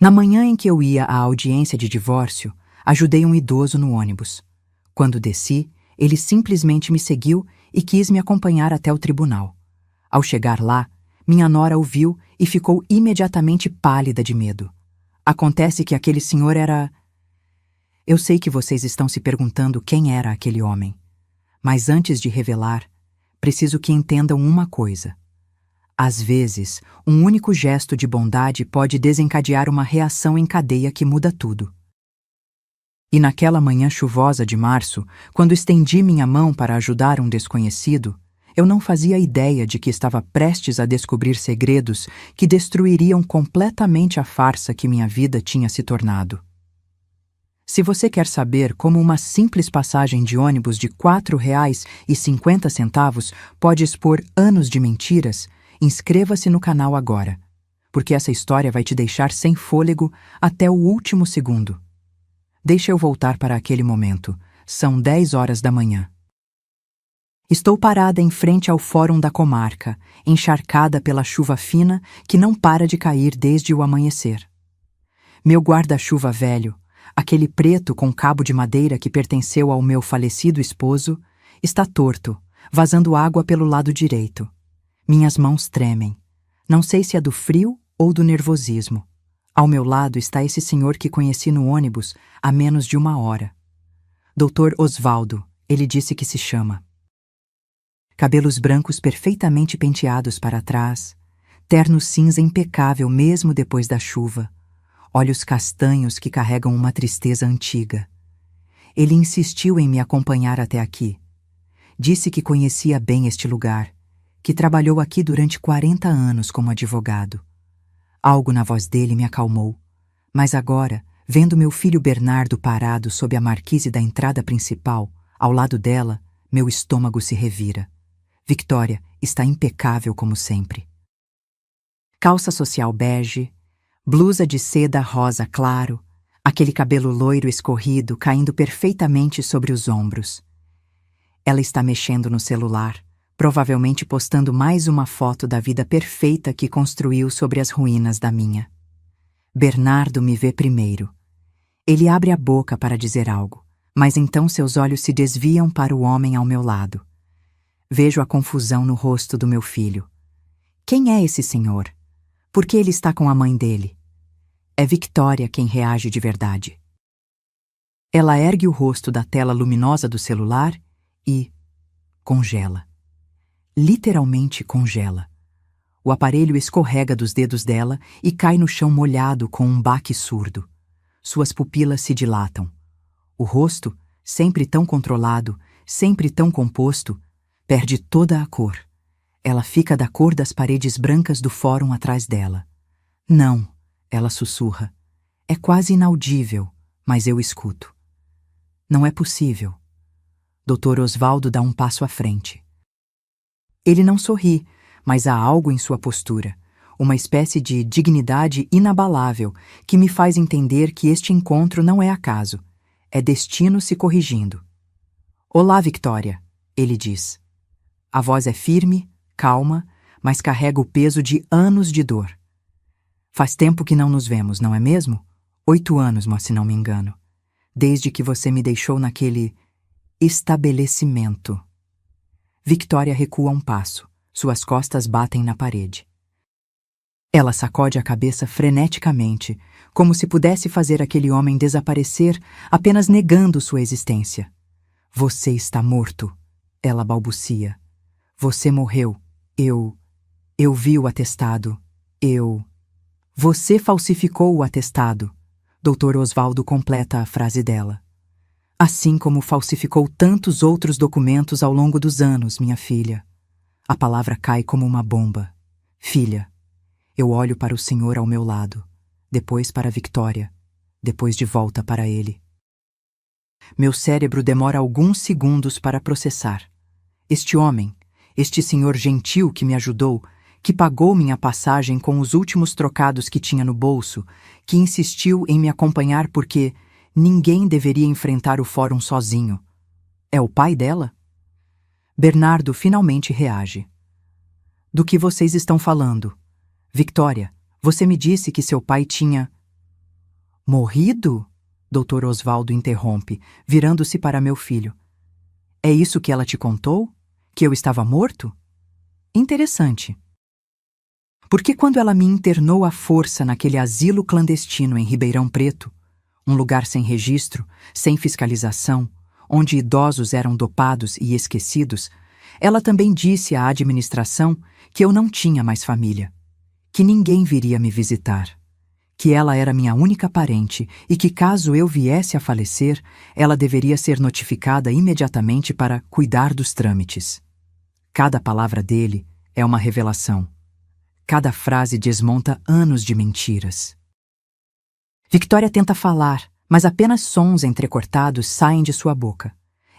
Na manhã em que eu ia à audiência de divórcio, ajudei um idoso no ônibus. Quando desci, ele simplesmente me seguiu e quis me acompanhar até o tribunal. Ao chegar lá, minha nora o viu e ficou imediatamente pálida de medo. Acontece que aquele senhor era... Eu sei que vocês estão se perguntando quem era aquele homem, mas antes de revelar, preciso que entendam uma coisa. Às vezes, um único gesto de bondade pode desencadear uma reação em cadeia que muda tudo. E naquela manhã chuvosa de março, quando estendi minha mão para ajudar um desconhecido, eu não fazia ideia de que estava prestes a descobrir segredos que destruiriam completamente a farsa que minha vida tinha se tornado. Se você quer saber como uma simples passagem de ônibus de R$ 4,50 pode expor anos de mentiras, inscreva-se no canal agora, porque essa história vai te deixar sem fôlego até o último segundo. Deixa eu voltar para aquele momento. São 10 horas da manhã. Estou parada em frente ao Fórum da Comarca, encharcada pela chuva fina que não para de cair desde o amanhecer. Meu guarda-chuva velho, aquele preto com cabo de madeira que pertenceu ao meu falecido esposo, está torto, vazando água pelo lado direito. Minhas mãos tremem. Não sei se é do frio ou do nervosismo. Ao meu lado está esse senhor que conheci no ônibus há menos de 1 hora. Dr. Osvaldo, ele disse que se chama. Cabelos brancos perfeitamente penteados para trás, terno cinza impecável mesmo depois da chuva, olhos castanhos que carregam uma tristeza antiga. Ele insistiu em me acompanhar até aqui. Disse que conhecia bem este lugar, que trabalhou aqui durante 40 anos como advogado. Algo na voz dele me acalmou, mas agora, vendo meu filho Bernardo parado sob a marquise da entrada principal, ao lado dela, meu estômago se revira. Victoria está impecável como sempre. Calça social bege, blusa de seda rosa claro, aquele cabelo loiro escorrido caindo perfeitamente sobre os ombros. Ela está mexendo no celular, provavelmente postando mais uma foto da vida perfeita que construiu sobre as ruínas da minha. Bernardo me vê primeiro. Ele abre a boca para dizer algo, mas então seus olhos se desviam para o homem ao meu lado. Vejo a confusão no rosto do meu filho. Quem é esse senhor? Por que ele está com a mãe dele? É Victoria quem reage de verdade. Ela ergue o rosto da tela luminosa do celular e congela. Literalmente congela. O aparelho escorrega dos dedos dela e cai no chão molhado com um baque surdo. Suas pupilas se dilatam. O rosto, sempre tão controlado, sempre tão composto, perde toda a cor. Ela fica da cor das paredes brancas do fórum atrás dela. Não, ela sussurra. É quase inaudível, mas eu escuto. Não é possível. Dr. Osvaldo dá um passo à frente. Ele não sorri, mas há algo em sua postura, uma espécie de dignidade inabalável que me faz entender que este encontro não é acaso, é destino se corrigindo. Olá, Victoria, ele diz. A voz é firme, calma, mas carrega o peso de anos de dor. Faz tempo que não nos vemos, não é mesmo? 8 anos, mas se não me engano. Desde que você me deixou naquele estabelecimento. Victoria recua um passo. Suas costas batem na parede. Ela sacode a cabeça freneticamente, como se pudesse fazer aquele homem desaparecer apenas negando sua existência. Você está morto, ela balbucia. Você morreu. Eu vi o atestado. Você falsificou o atestado. Dr. Osvaldo completa a frase dela. Assim como falsificou tantos outros documentos ao longo dos anos, minha filha. A palavra cai como uma bomba. Filha. Eu olho para o senhor ao meu lado, depois para Victoria, depois de volta para ele. Meu cérebro demora alguns segundos para processar. Este homem, este senhor gentil que me ajudou, que pagou minha passagem com os últimos trocados que tinha no bolso, que insistiu em me acompanhar porque ninguém deveria enfrentar o fórum sozinho. É o pai dela? Bernardo finalmente reage. Do que vocês estão falando? Victoria, você me disse que seu pai tinha... Morrido? Dr. Osvaldo interrompe, virando-se para meu filho. É isso que ela te contou? Que eu estava morto? Interessante. Porque quando ela me internou à força naquele asilo clandestino em Ribeirão Preto, um lugar sem registro, sem fiscalização, onde idosos eram dopados e esquecidos, ela também disse à administração que eu não tinha mais família, que ninguém viria me visitar, que ela era minha única parente e que, caso eu viesse a falecer, ela deveria ser notificada imediatamente para cuidar dos trâmites. Cada palavra dele é uma revelação. Cada frase desmonta anos de mentiras. Victoria tenta falar, mas apenas sons entrecortados saem de sua boca.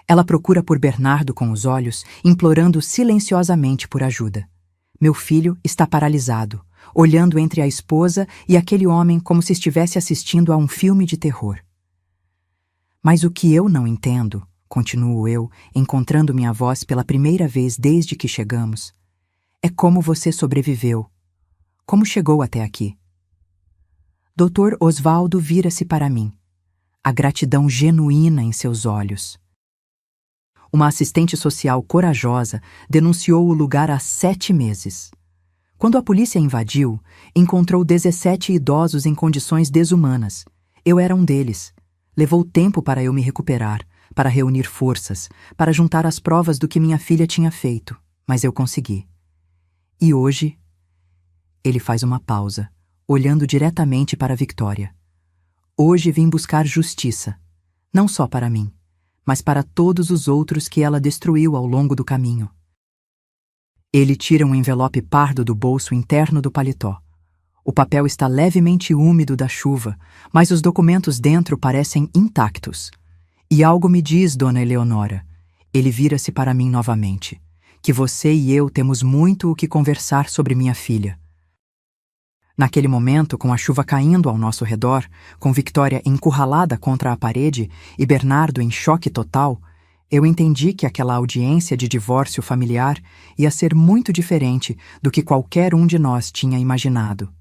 Ela procura por Bernardo com os olhos, implorando silenciosamente por ajuda. Meu filho está paralisado, olhando entre a esposa e aquele homem como se estivesse assistindo a um filme de terror. Mas o que eu não entendo, continuo eu, encontrando minha voz pela primeira vez desde que chegamos, é como você sobreviveu. Como chegou até aqui? Dr. Osvaldo vira-se para mim, a gratidão genuína em seus olhos. Uma assistente social corajosa denunciou o lugar há 7 meses. Quando a polícia invadiu, encontrou 17 idosos em condições desumanas. Eu era um deles. Levou tempo para eu me recuperar, para reunir forças, para juntar as provas do que minha filha tinha feito, mas eu consegui. E hoje... Ele faz uma pausa, olhando diretamente para Victoria. Hoje vim buscar justiça, não só para mim, mas para todos os outros que ela destruiu ao longo do caminho. Ele tira um envelope pardo do bolso interno do paletó. O papel está levemente úmido da chuva, mas os documentos dentro parecem intactos. E algo me diz, Dona Eleonora. Ele vira-se para mim novamente, que você e eu temos muito o que conversar sobre minha filha. Naquele momento, com a chuva caindo ao nosso redor, com Victoria encurralada contra a parede e Bernardo em choque total, eu entendi que aquela audiência de divórcio familiar ia ser muito diferente do que qualquer um de nós tinha imaginado.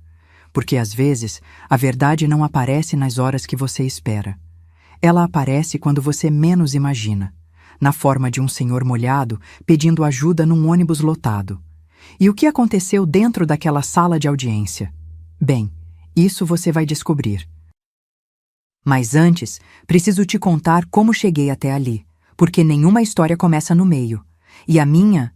Porque, às vezes, a verdade não aparece nas horas que você espera. Ela aparece quando você menos imagina, na forma de um senhor molhado pedindo ajuda num ônibus lotado. E o que aconteceu dentro daquela sala de audiência? Bem, isso você vai descobrir. Mas antes, preciso te contar como cheguei até ali, porque nenhuma história começa no meio. E a minha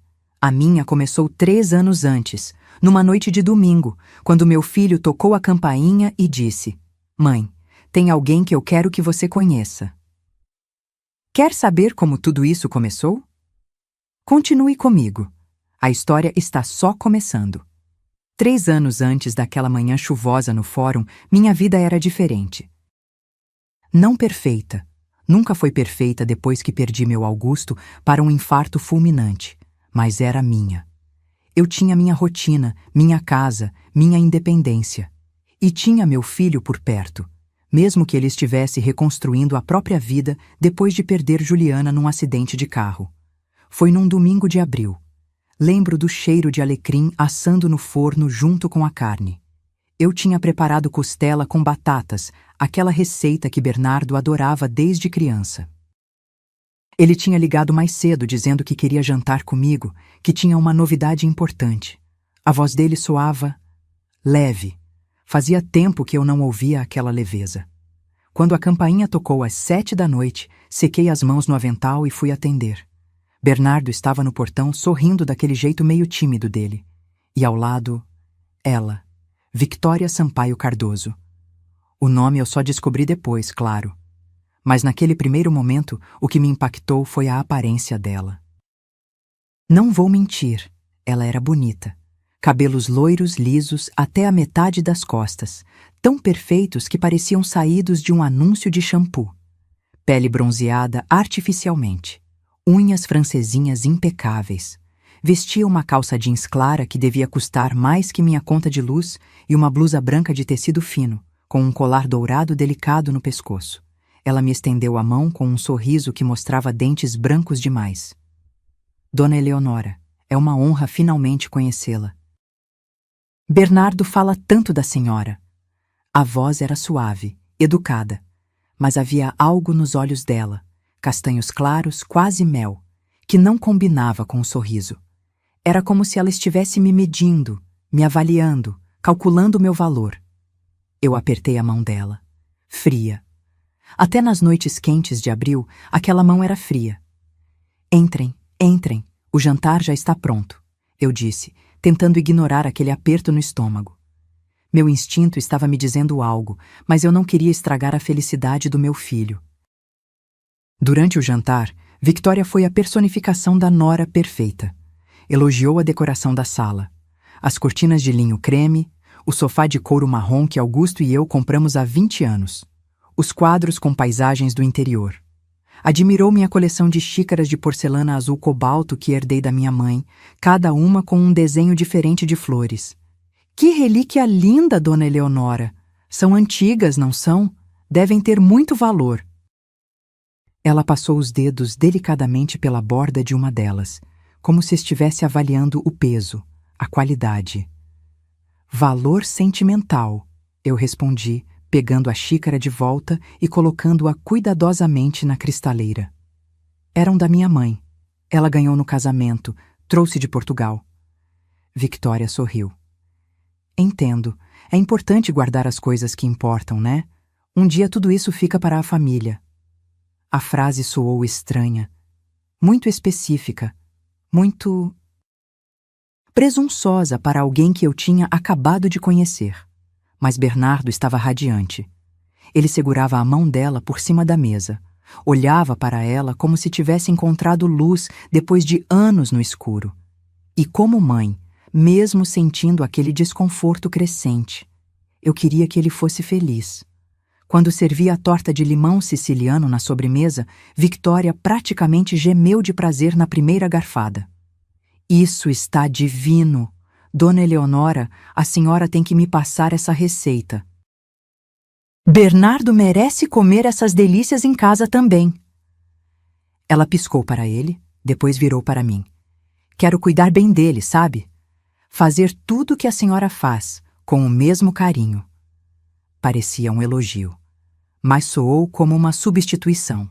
começou 3 anos antes, numa noite de domingo, quando meu filho tocou a campainha e disse: Mãe, tem alguém que eu quero que você conheça. Quer saber como tudo isso começou? Continue comigo. A história está só começando. 3 anos antes daquela manhã chuvosa no fórum, minha vida era diferente. Não perfeita. Nunca foi perfeita depois que perdi meu Augusto para um infarto fulminante, mas era minha. Eu tinha minha rotina, minha casa, minha independência. E tinha meu filho por perto, mesmo que ele estivesse reconstruindo a própria vida depois de perder Juliana num acidente de carro. Foi num domingo de abril. Lembro do cheiro de alecrim assando no forno junto com a carne. Eu tinha preparado costela com batatas, aquela receita que Bernardo adorava desde criança. Ele tinha ligado mais cedo dizendo que queria jantar comigo, que tinha uma novidade importante. A voz dele soava leve. Fazia tempo que eu não ouvia aquela leveza. Quando a campainha tocou às 7 da noite, sequei as mãos no avental e fui atender. Bernardo estava no portão sorrindo daquele jeito meio tímido dele. E ao lado, ela, Victoria Sampaio Cardoso. O nome eu só descobri depois, claro. Mas naquele primeiro momento, o que me impactou foi a aparência dela. Não vou mentir, ela era bonita. Cabelos loiros lisos até a metade das costas, tão perfeitos que pareciam saídos de um anúncio de shampoo. Pele bronzeada artificialmente. Unhas francesinhas impecáveis. Vestia uma calça jeans clara que devia custar mais que minha conta de luz e uma blusa branca de tecido fino, com um colar dourado delicado no pescoço. Ela me estendeu a mão com um sorriso que mostrava dentes brancos demais. Dona Eleonora, é uma honra finalmente conhecê-la. Bernardo fala tanto da senhora. A voz era suave educada, mas havia algo nos olhos dela, castanhos claros, quase mel, que não combinava com o sorriso. Era como se ela estivesse me medindo, me avaliando, calculando o meu valor. Eu apertei a mão dela, fria. Até nas noites quentes de abril, aquela mão era fria. Entrem, entrem, o jantar já está pronto, eu disse, tentando ignorar aquele aperto no estômago. Meu instinto estava me dizendo algo, mas eu não queria estragar a felicidade do meu filho. Durante o jantar, Victoria foi a personificação da nora perfeita. Elogiou a decoração da sala, as cortinas de linho creme, o sofá de couro marrom que Augusto e eu compramos há 20 anos, os quadros com paisagens do interior. Admirou minha coleção de xícaras de porcelana azul cobalto que herdei da minha mãe, cada uma com um desenho diferente de flores. Que relíquia linda, Dona Eleonora! São antigas, não são? Devem ter muito valor. Ela passou os dedos delicadamente pela borda de uma delas, como se estivesse avaliando o peso, a qualidade. Valor sentimental, eu respondi, pegando a xícara de volta e colocando-a cuidadosamente na cristaleira. Eram da minha mãe. Ela ganhou no casamento, trouxe de Portugal. Victoria sorriu. Entendo. É importante guardar as coisas que importam, né? Um dia tudo isso fica para a família. A frase soou estranha, muito específica, muito presunçosa para alguém que eu tinha acabado de conhecer. Mas Bernardo estava radiante. Ele segurava a mão dela por cima da mesa, olhava para ela como se tivesse encontrado luz depois de anos no escuro. E como mãe, mesmo sentindo aquele desconforto crescente, eu queria que ele fosse feliz. Quando servia a torta de limão siciliano na sobremesa, Victoria praticamente gemeu de prazer na primeira garfada. Isso está divino! Dona Eleonora, a senhora tem que me passar essa receita. Bernardo merece comer essas delícias em casa também. Ela piscou para ele, depois virou para mim. Quero cuidar bem dele, sabe? Fazer tudo o que a senhora faz, com o mesmo carinho. Parecia um elogio, mas soou como uma substituição.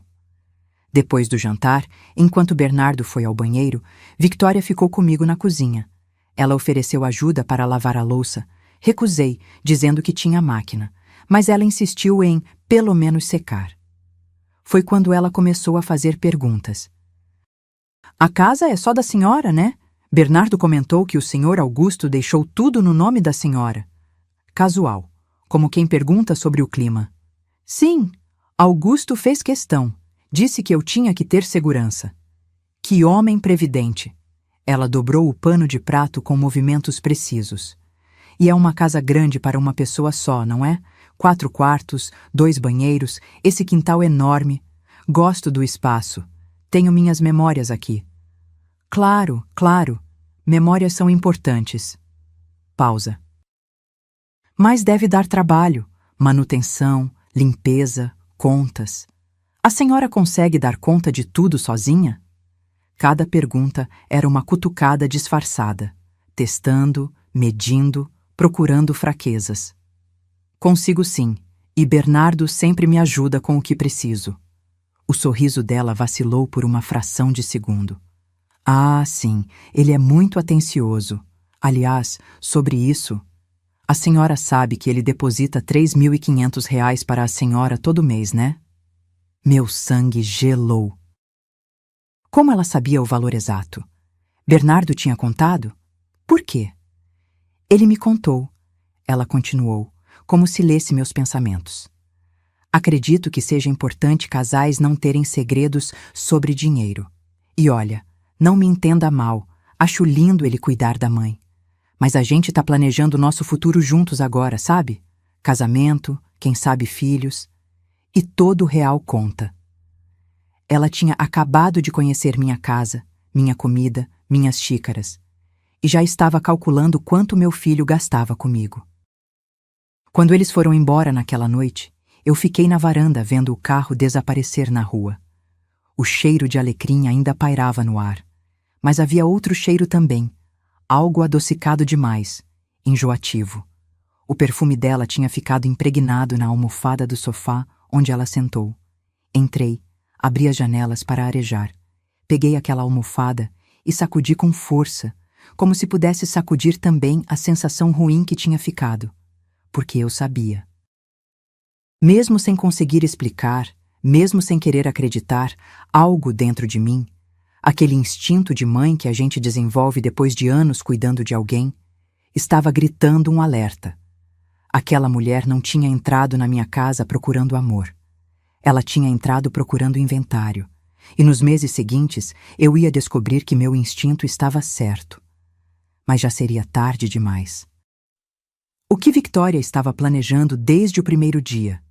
Depois do jantar, enquanto Bernardo foi ao banheiro, Victoria ficou comigo na cozinha. Ela ofereceu ajuda para lavar a louça. Recusei, dizendo que tinha máquina, mas ela insistiu em, pelo menos, secar. Foi quando ela começou a fazer perguntas. A casa é só da senhora, né? Bernardo comentou que o senhor Augusto deixou tudo no nome da senhora. Casual, como quem pergunta sobre o clima. Sim, Augusto fez questão. Disse que eu tinha que ter segurança. Que homem previdente! Ela dobrou o pano de prato com movimentos precisos. E é uma casa grande para uma pessoa só, não é? 4 quartos, 2 banheiros, esse quintal enorme. Gosto do espaço. Tenho minhas memórias aqui. Claro, claro. Memórias são importantes. Pausa. Mas deve dar trabalho. Manutenção, limpeza, contas. A senhora consegue dar conta de tudo sozinha? Cada pergunta era uma cutucada disfarçada, testando, medindo, procurando fraquezas. Consigo sim, e Bernardo sempre me ajuda com o que preciso. O sorriso dela vacilou por uma fração de segundo. Ah, sim, ele é muito atencioso. Aliás, sobre isso, a senhora sabe que ele deposita R$ 3.500 para a senhora todo mês, né? Meu sangue gelou. Como ela sabia o valor exato? Bernardo tinha contado? Por quê? Ele me contou. Ela continuou, como se lesse meus pensamentos. Acredito que seja importante casais não terem segredos sobre dinheiro. E olha, não me entenda mal, acho lindo ele cuidar da mãe. Mas a gente tá planejando nosso futuro juntos agora, sabe? Casamento, quem sabe filhos. E todo real conta. Ela tinha acabado de conhecer minha casa, minha comida, minhas xícaras. E já estava calculando quanto meu filho gastava comigo. Quando eles foram embora naquela noite, eu fiquei na varanda vendo o carro desaparecer na rua. O cheiro de alecrim ainda pairava no ar. Mas havia outro cheiro também, algo adocicado demais, enjoativo. O perfume dela tinha ficado impregnado na almofada do sofá onde ela sentou. Entrei, abri as janelas para arejar. Peguei aquela almofada e sacudi com força, como se pudesse sacudir também a sensação ruim que tinha ficado, porque eu sabia. Mesmo sem conseguir explicar, mesmo sem querer acreditar, algo dentro de mim, aquele instinto de mãe que a gente desenvolve depois de anos cuidando de alguém, estava gritando um alerta. Aquela mulher não tinha entrado na minha casa procurando amor. Ela tinha entrado procurando inventário, e nos meses seguintes eu ia descobrir que meu instinto estava certo. Mas já seria tarde demais. O que Victoria estava planejando desde o primeiro dia?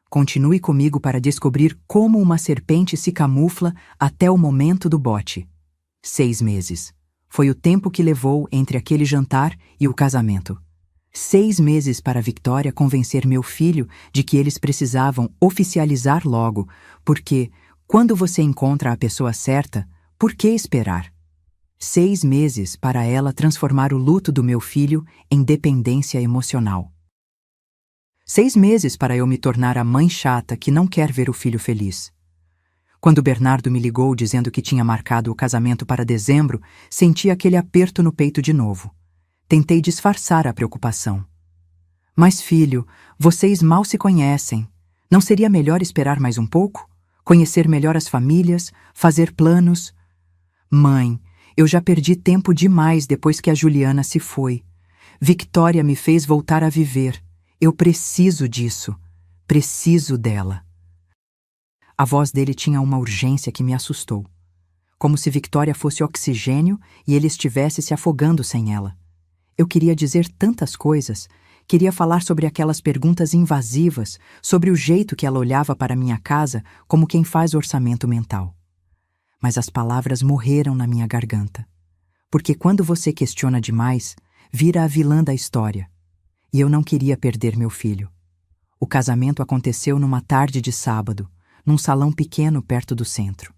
Continue comigo para descobrir como uma serpente se camufla até o momento do bote. 6 meses. Foi o tempo que levou entre aquele jantar e o casamento. 6 meses para Victoria convencer meu filho de que eles precisavam oficializar logo, porque, quando você encontra a pessoa certa, por que esperar? 6 meses para ela transformar o luto do meu filho em dependência emocional. 6 meses para eu me tornar a mãe chata que não quer ver o filho feliz. Quando Bernardo me ligou dizendo que tinha marcado o casamento para dezembro, senti aquele aperto no peito de novo. Tentei disfarçar a preocupação. Mas, filho, vocês mal se conhecem. Não seria melhor esperar mais um pouco? Conhecer melhor as famílias? Fazer planos? Mãe, eu já perdi tempo demais depois que a Juliana se foi. Victoria me fez voltar a viver. Eu preciso disso. Preciso dela. A voz dele tinha uma urgência que me assustou. Como se Victoria fosse oxigênio e ele estivesse se afogando sem ela. Eu queria dizer tantas coisas. Queria falar sobre aquelas perguntas invasivas, sobre o jeito que ela olhava para minha casa como quem faz orçamento mental. Mas as palavras morreram na minha garganta. Porque quando você questiona demais, vira a vilã da história. E eu não queria perder meu filho. O casamento aconteceu numa tarde de sábado, num salão pequeno perto do centro.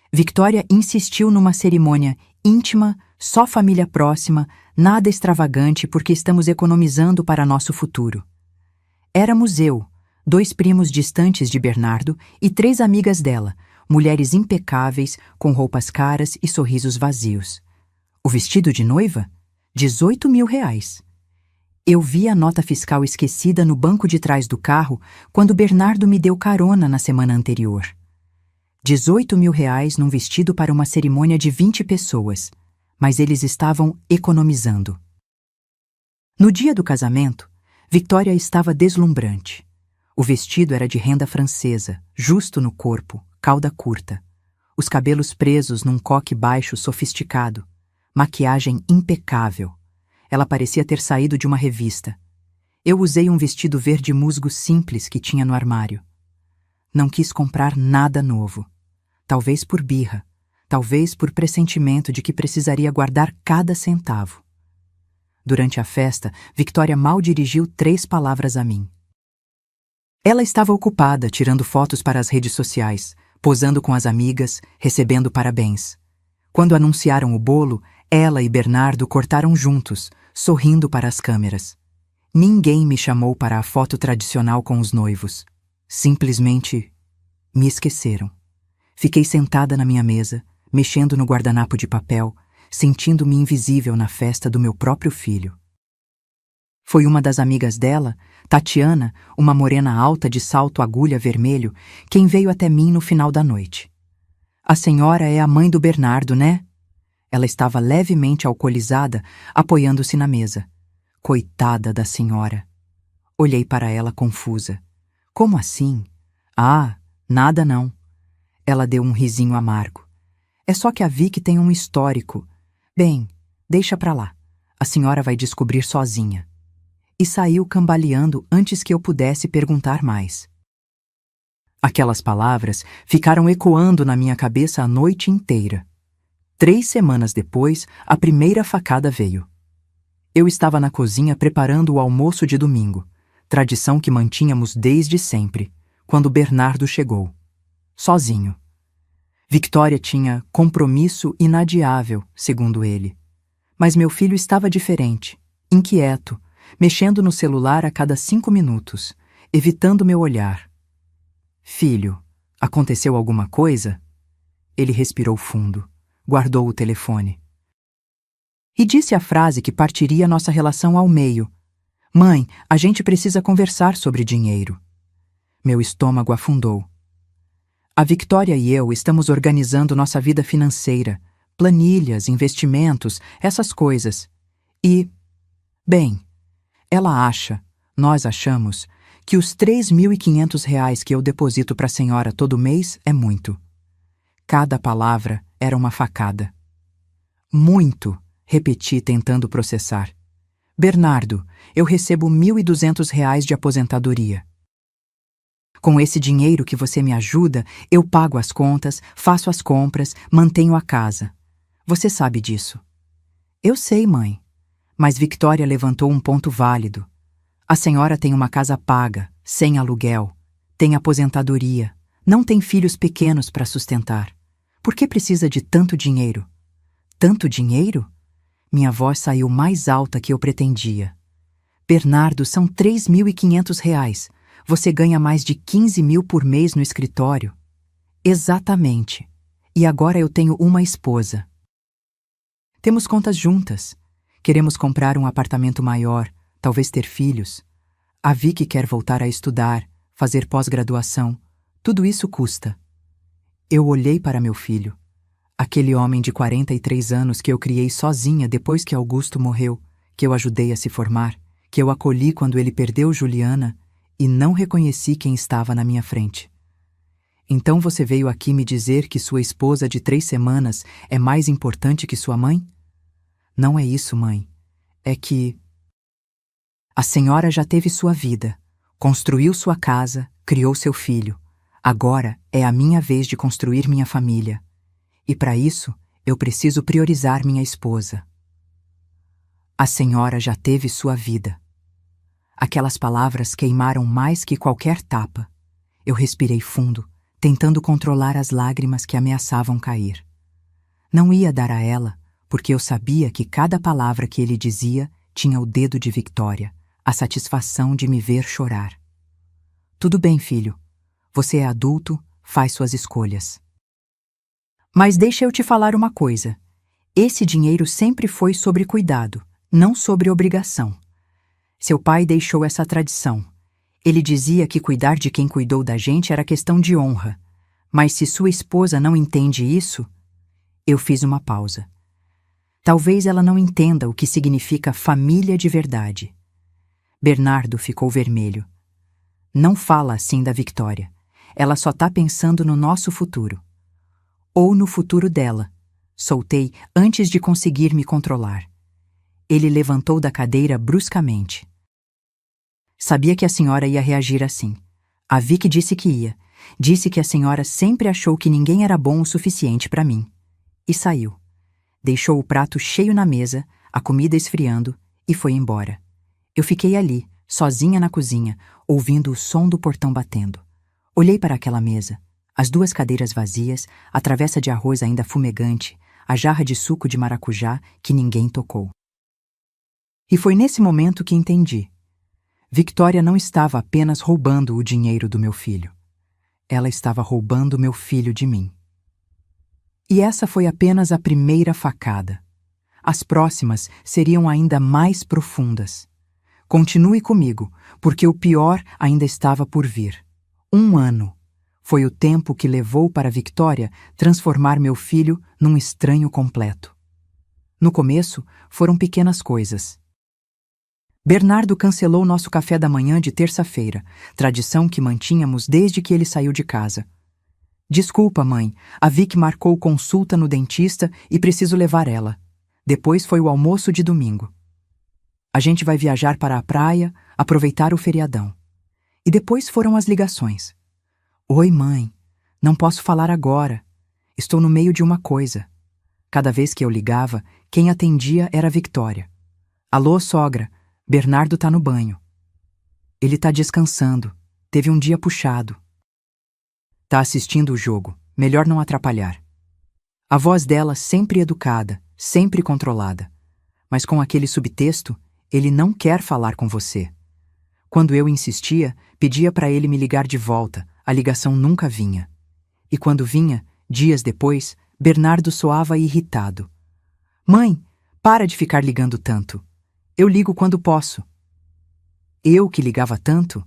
Victoria insistiu numa cerimônia íntima, só família próxima, nada extravagante porque estamos economizando para nosso futuro. Éramos eu, 2 primos distantes de Bernardo e 3 amigas dela, mulheres impecáveis, com roupas caras e sorrisos vazios. O vestido de noiva? R$18.000. Eu vi a nota fiscal esquecida no banco de trás do carro quando Bernardo me deu carona na semana anterior. R$18.000 num vestido para uma cerimônia de 20 pessoas, mas eles estavam economizando. No dia do casamento, Victoria estava deslumbrante. O vestido era de renda francesa, justo no corpo, cauda curta. Os cabelos presos num coque baixo sofisticado. Maquiagem impecável. Ela parecia ter saído de uma revista. Eu usei um vestido verde musgo simples que tinha no armário. Não quis comprar nada novo. Talvez por birra, talvez por pressentimento de que precisaria guardar cada centavo. Durante a festa, Victoria mal dirigiu 3 palavras a mim. Ela estava ocupada tirando fotos para as redes sociais, posando com as amigas, recebendo parabéns. Quando anunciaram o bolo, ela e Bernardo cortaram juntos, sorrindo para as câmeras. Ninguém me chamou para a foto tradicional com os noivos. Simplesmente me esqueceram. Fiquei sentada na minha mesa, mexendo no guardanapo de papel, sentindo-me invisível na festa do meu próprio filho. Foi uma das amigas dela, Tatiana, uma morena alta de salto agulha vermelho, quem veio até mim no final da noite. A senhora é a mãe do Bernardo, né? Ela estava levemente alcoolizada, apoiando-se na mesa. Coitada da senhora. Olhei para ela confusa. Como assim? Ah, nada não. Ela deu um risinho amargo. É só que a Vicky tem um histórico. Bem, deixa pra lá. A senhora vai descobrir sozinha. E saiu cambaleando antes que eu pudesse perguntar mais. Aquelas palavras ficaram ecoando na minha cabeça a noite inteira. 3 semanas depois, a primeira facada veio. Eu estava na cozinha preparando o almoço de domingo, tradição que mantínhamos desde sempre, quando Bernardo chegou. Sozinho. Victoria tinha compromisso inadiável, segundo ele. Mas meu filho estava diferente, inquieto, mexendo no celular a cada 5 minutos, evitando meu olhar. Filho, aconteceu alguma coisa? Ele respirou fundo, guardou o telefone. E disse a frase que partiria nossa relação ao meio. Mãe, a gente precisa conversar sobre dinheiro. Meu estômago afundou. A Victoria e eu estamos organizando nossa vida financeira, planilhas, investimentos, essas coisas. E, bem, nós achamos, que os R$ 3.500 que eu deposito para a senhora todo mês é muito. Cada palavra era uma facada. Muito, repeti tentando processar. Bernardo, eu recebo R$ 1.200 de aposentadoria. Com esse dinheiro que você me ajuda, eu pago as contas, faço as compras, mantenho a casa. Você sabe disso. Eu sei, mãe. Mas Victoria levantou um ponto válido. A senhora tem uma casa paga, sem aluguel, tem aposentadoria, não tem filhos pequenos para sustentar. Por que precisa de tanto dinheiro? Tanto dinheiro? Minha voz saiu mais alta que eu pretendia. Bernardo, são R$ 3.500. Você ganha mais de 15 mil por mês no escritório. Exatamente. E agora eu tenho uma esposa. Temos contas juntas. Queremos comprar um apartamento maior, talvez ter filhos. A Vicky quer voltar a estudar, fazer pós-graduação. Tudo isso custa. Eu olhei para meu filho. Aquele homem de 43 anos que eu criei sozinha depois que Augusto morreu, que eu ajudei a se formar, que eu acolhi quando ele perdeu Juliana e não reconheci quem estava na minha frente. Então você veio aqui me dizer que sua esposa de 3 semanas é mais importante que sua mãe? Não é isso, mãe. É que a senhora já teve sua vida, construiu sua casa, criou seu filho. Agora é a minha vez de construir minha família. E para isso, eu preciso priorizar minha esposa. A senhora já teve sua vida. Aquelas palavras queimaram mais que qualquer tapa. Eu respirei fundo, tentando controlar as lágrimas que ameaçavam cair. Não ia dar a ela, porque eu sabia que cada palavra que ele dizia tinha o dedo de Victoria, a satisfação de me ver chorar. Tudo bem, filho. Você é adulto, faz suas escolhas. Mas deixa eu te falar uma coisa. Esse dinheiro sempre foi sobre cuidado, não sobre obrigação. Seu pai deixou essa tradição. Ele dizia que cuidar de quem cuidou da gente era questão de honra. Mas se sua esposa não entende isso... Eu fiz uma pausa. Talvez ela não entenda o que significa família de verdade. Bernardo ficou vermelho. Não fala assim da Victoria. Ela só tá pensando no nosso futuro. Ou no futuro dela. Soltei antes de conseguir me controlar. Ele levantou da cadeira bruscamente. Sabia que a senhora ia reagir assim. A Vicky disse que ia. Disse que a senhora sempre achou que ninguém era bom o suficiente para mim. E saiu. Deixou o prato cheio na mesa, a comida esfriando, e foi embora. Eu fiquei ali, sozinha na cozinha, ouvindo o som do portão batendo. Olhei para aquela mesa. As 2 cadeiras vazias, a travessa de arroz ainda fumegante, a jarra de suco de maracujá que ninguém tocou. E foi nesse momento que entendi. Victoria não estava apenas roubando o dinheiro do meu filho. Ela estava roubando meu filho de mim. E essa foi apenas a primeira facada. As próximas seriam ainda mais profundas. Continue comigo, porque o pior ainda estava por vir. 1 ano. Foi o tempo que levou para Victoria transformar meu filho num estranho completo. No começo, foram pequenas coisas. Bernardo cancelou nosso café da manhã de terça-feira, tradição que mantínhamos desde que ele saiu de casa. Desculpa, mãe, a Vicky marcou consulta no dentista e preciso levar ela. Depois foi o almoço de domingo. A gente vai viajar para a praia, aproveitar o feriadão. E depois foram as ligações. Oi, mãe. Não posso falar agora. Estou no meio de uma coisa. Cada vez que eu ligava, quem atendia era a Victoria. Alô, sogra. Bernardo tá no banho. Ele tá descansando. Teve um dia puxado. Tá assistindo o jogo. Melhor não atrapalhar. A voz dela sempre educada, sempre controlada. Mas com aquele subtexto, Ele não quer falar com você. Quando eu insistia, pedia para ele me ligar de volta, a ligação nunca vinha. E quando vinha, dias depois, Bernardo soava irritado. Mãe, para de ficar ligando tanto. Eu ligo quando posso. Eu que ligava tanto?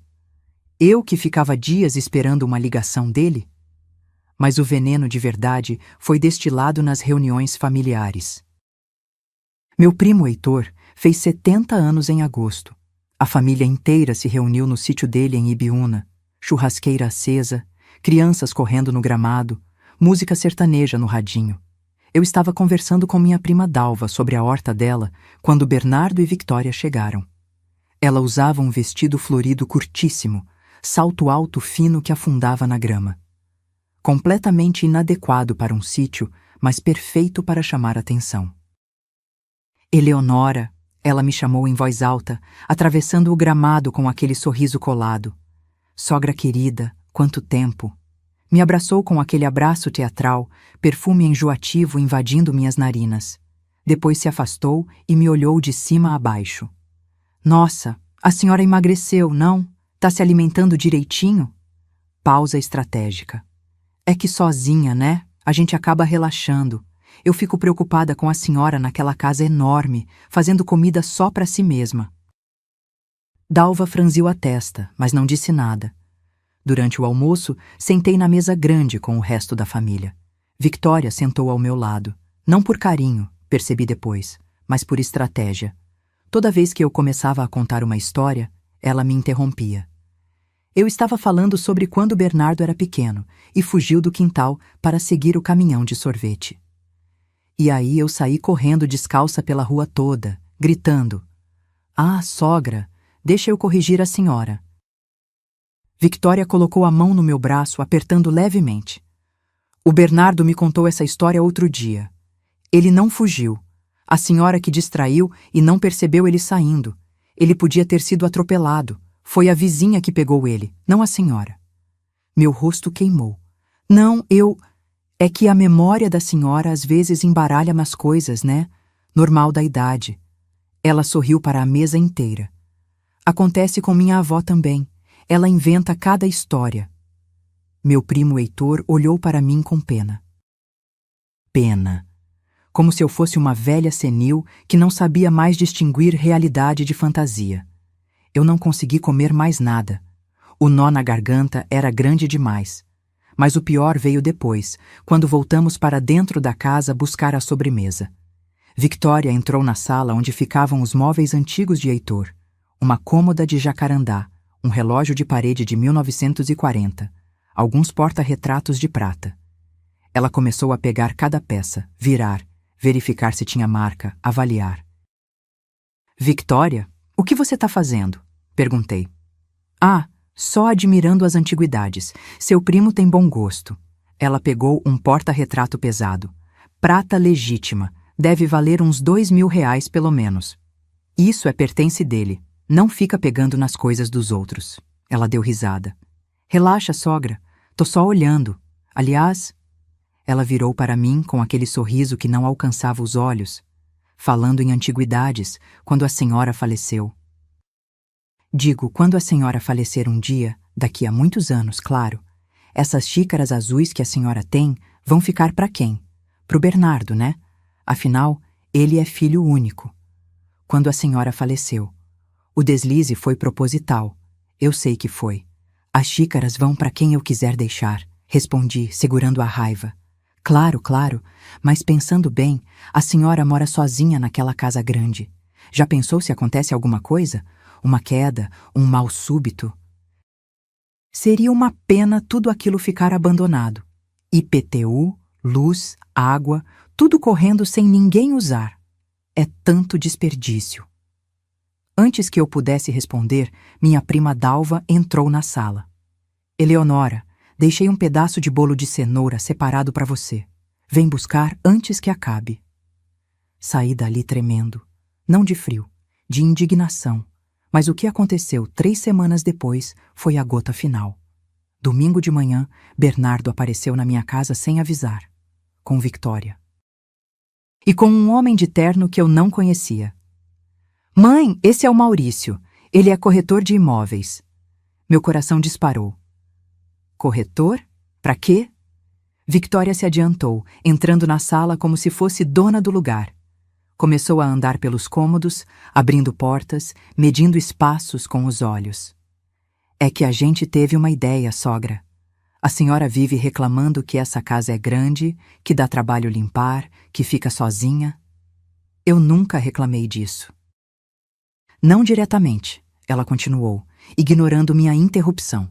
Eu que ficava dias esperando uma ligação dele? Mas o veneno de verdade foi destilado nas reuniões familiares. Meu primo Heitor fez 70 anos em agosto. A família inteira se reuniu no sítio dele em Ibiúna, churrasqueira acesa, crianças correndo no gramado, música sertaneja no radinho. Eu estava conversando com minha prima Dalva sobre a horta dela quando Bernardo e Victória chegaram. Ela usava um vestido florido curtíssimo, salto alto fino que afundava na grama. Completamente inadequado para um sítio, mas perfeito para chamar atenção. Eleonora, ela me chamou em voz alta, atravessando o gramado com aquele sorriso colado. Sogra querida, quanto tempo! Me abraçou com aquele abraço teatral, perfume enjoativo invadindo minhas narinas. Depois se afastou e me olhou de cima a baixo. Nossa, a senhora emagreceu, não? Tá se alimentando direitinho? Pausa estratégica. É que sozinha, né? A gente acaba relaxando. Eu fico preocupada com a senhora naquela casa enorme, fazendo comida só para si mesma. Dalva franziu a testa, mas não disse nada. Durante o almoço, sentei na mesa grande com o resto da família. Victória sentou ao meu lado. Não por carinho, percebi depois, mas por estratégia. Toda vez que eu começava a contar uma história, ela me interrompia. Eu estava falando sobre quando Bernardo era pequeno e fugiu do quintal para seguir o caminhão de sorvete. E aí eu saí correndo descalça pela rua toda, gritando: Ah, sogra, deixa eu corrigir a senhora. Victória colocou a mão no meu braço, apertando levemente. O Bernardo me contou essa história outro dia. Ele não fugiu. A senhora que distraiu e não percebeu ele saindo. Ele podia ter sido atropelado. Foi a vizinha que pegou ele, não a senhora. Meu rosto queimou. Não, É que a memória da senhora às vezes embaralha umas coisas, né? Normal da idade. Ela sorriu para a mesa inteira. Acontece com minha avó também. Ela inventa cada história. Meu primo Heitor olhou para mim com pena. Pena. Como se eu fosse uma velha senil que não sabia mais distinguir realidade de fantasia. Eu não consegui comer mais nada. O nó na garganta era grande demais. Mas o pior veio depois, quando voltamos para dentro da casa buscar a sobremesa. Victória entrou na sala onde ficavam os móveis antigos de Heitor. Uma cômoda de jacarandá, um relógio de parede de 1940, alguns porta-retratos de prata. Ela começou a pegar cada peça, virar, verificar se tinha marca, avaliar. Victória, o que você está fazendo? Perguntei. Ah, só admirando as antiguidades. Seu primo tem bom gosto. Ela pegou um porta-retrato pesado. Prata legítima. Deve valer uns R$ 2.000 pelo menos. Isso é pertence dele. Não fica pegando nas coisas dos outros. Ela deu risada. Relaxa, sogra. Tô só olhando. Aliás, ela virou para mim com aquele sorriso que não alcançava os olhos, falando em antiguidades, quando a senhora faleceu. Digo, quando a senhora falecer um dia, daqui a muitos anos, claro, essas xícaras azuis que a senhora tem vão ficar para quem? Pro Bernardo, né? Afinal, ele é filho único. Quando a senhora faleceu, o deslize foi proposital. Eu sei que foi. As xícaras vão para quem eu quiser deixar, respondi, segurando a raiva. Claro, claro, mas pensando bem, a senhora mora sozinha naquela casa grande. Já pensou se acontece alguma coisa? Uma queda, um mal súbito? Seria uma pena tudo aquilo ficar abandonado. IPTU, luz, água, tudo correndo sem ninguém usar. É tanto desperdício. Antes que eu pudesse responder, minha prima Dalva entrou na sala. Eleonora, deixei um pedaço de bolo de cenoura separado para você. Vem buscar antes que acabe. Saí dali tremendo, não de frio, de indignação. Mas o que aconteceu 3 semanas depois foi a gota final. Domingo de manhã, Bernardo apareceu na minha casa sem avisar, com Victória. E com um homem de terno que eu não conhecia. Mãe, esse é o Maurício. Ele é corretor de imóveis. Meu coração disparou. Corretor? Pra quê? Victoria se adiantou, entrando na sala como se fosse dona do lugar. Começou a andar pelos cômodos, abrindo portas, medindo espaços com os olhos. É que a gente teve uma ideia, sogra. A senhora vive reclamando que essa casa é grande, que dá trabalho limpar, que fica sozinha. Eu nunca reclamei disso. Não diretamente, ela continuou, ignorando minha interrupção.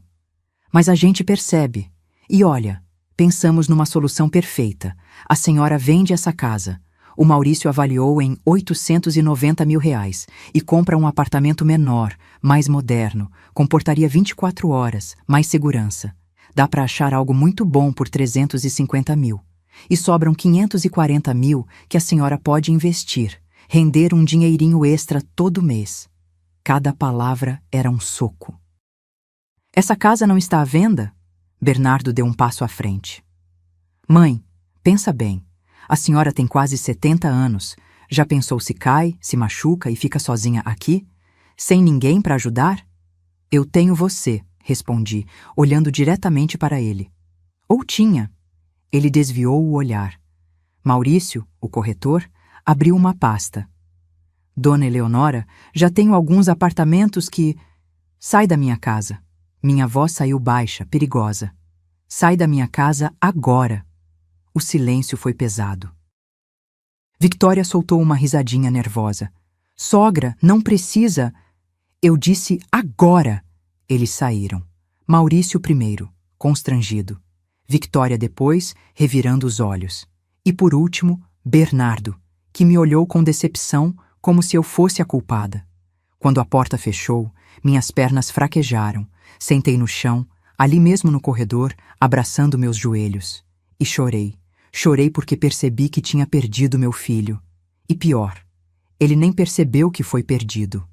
Mas a gente percebe. E olha, pensamos numa solução perfeita. A senhora vende essa casa. O Maurício avaliou em R$890 mil e compra um apartamento menor, mais moderno, comportaria 24 horas, mais segurança. Dá para achar algo muito bom por 350 mil. E sobram 540 mil que a senhora pode investir, render um dinheirinho extra todo mês. Cada palavra era um soco. Essa casa não está à venda? Bernardo deu um passo à frente. Mãe, pensa bem. A senhora tem quase 70 anos. Já pensou se cai, se machuca e fica sozinha aqui? Sem ninguém para ajudar? Eu tenho você, respondi, olhando diretamente para ele. Ou tinha. Ele desviou o olhar. Maurício, o corretor, abriu uma pasta. Dona Eleonora, já tenho alguns apartamentos que... Sai da minha casa. Minha voz saiu baixa, perigosa. Sai da minha casa agora. O silêncio foi pesado. Victoria soltou uma risadinha nervosa. Sogra, não precisa. Eu disse agora. Eles saíram. Maurício primeiro, constrangido. Victoria depois, revirando os olhos. E por último, Bernardo, que me olhou com decepção, como se eu fosse a culpada. Quando a porta fechou, minhas pernas fraquejaram. Sentei no chão, ali mesmo no corredor, abraçando meus joelhos. E chorei. Chorei porque percebi que tinha perdido meu filho. E pior, ele nem percebeu que foi perdido.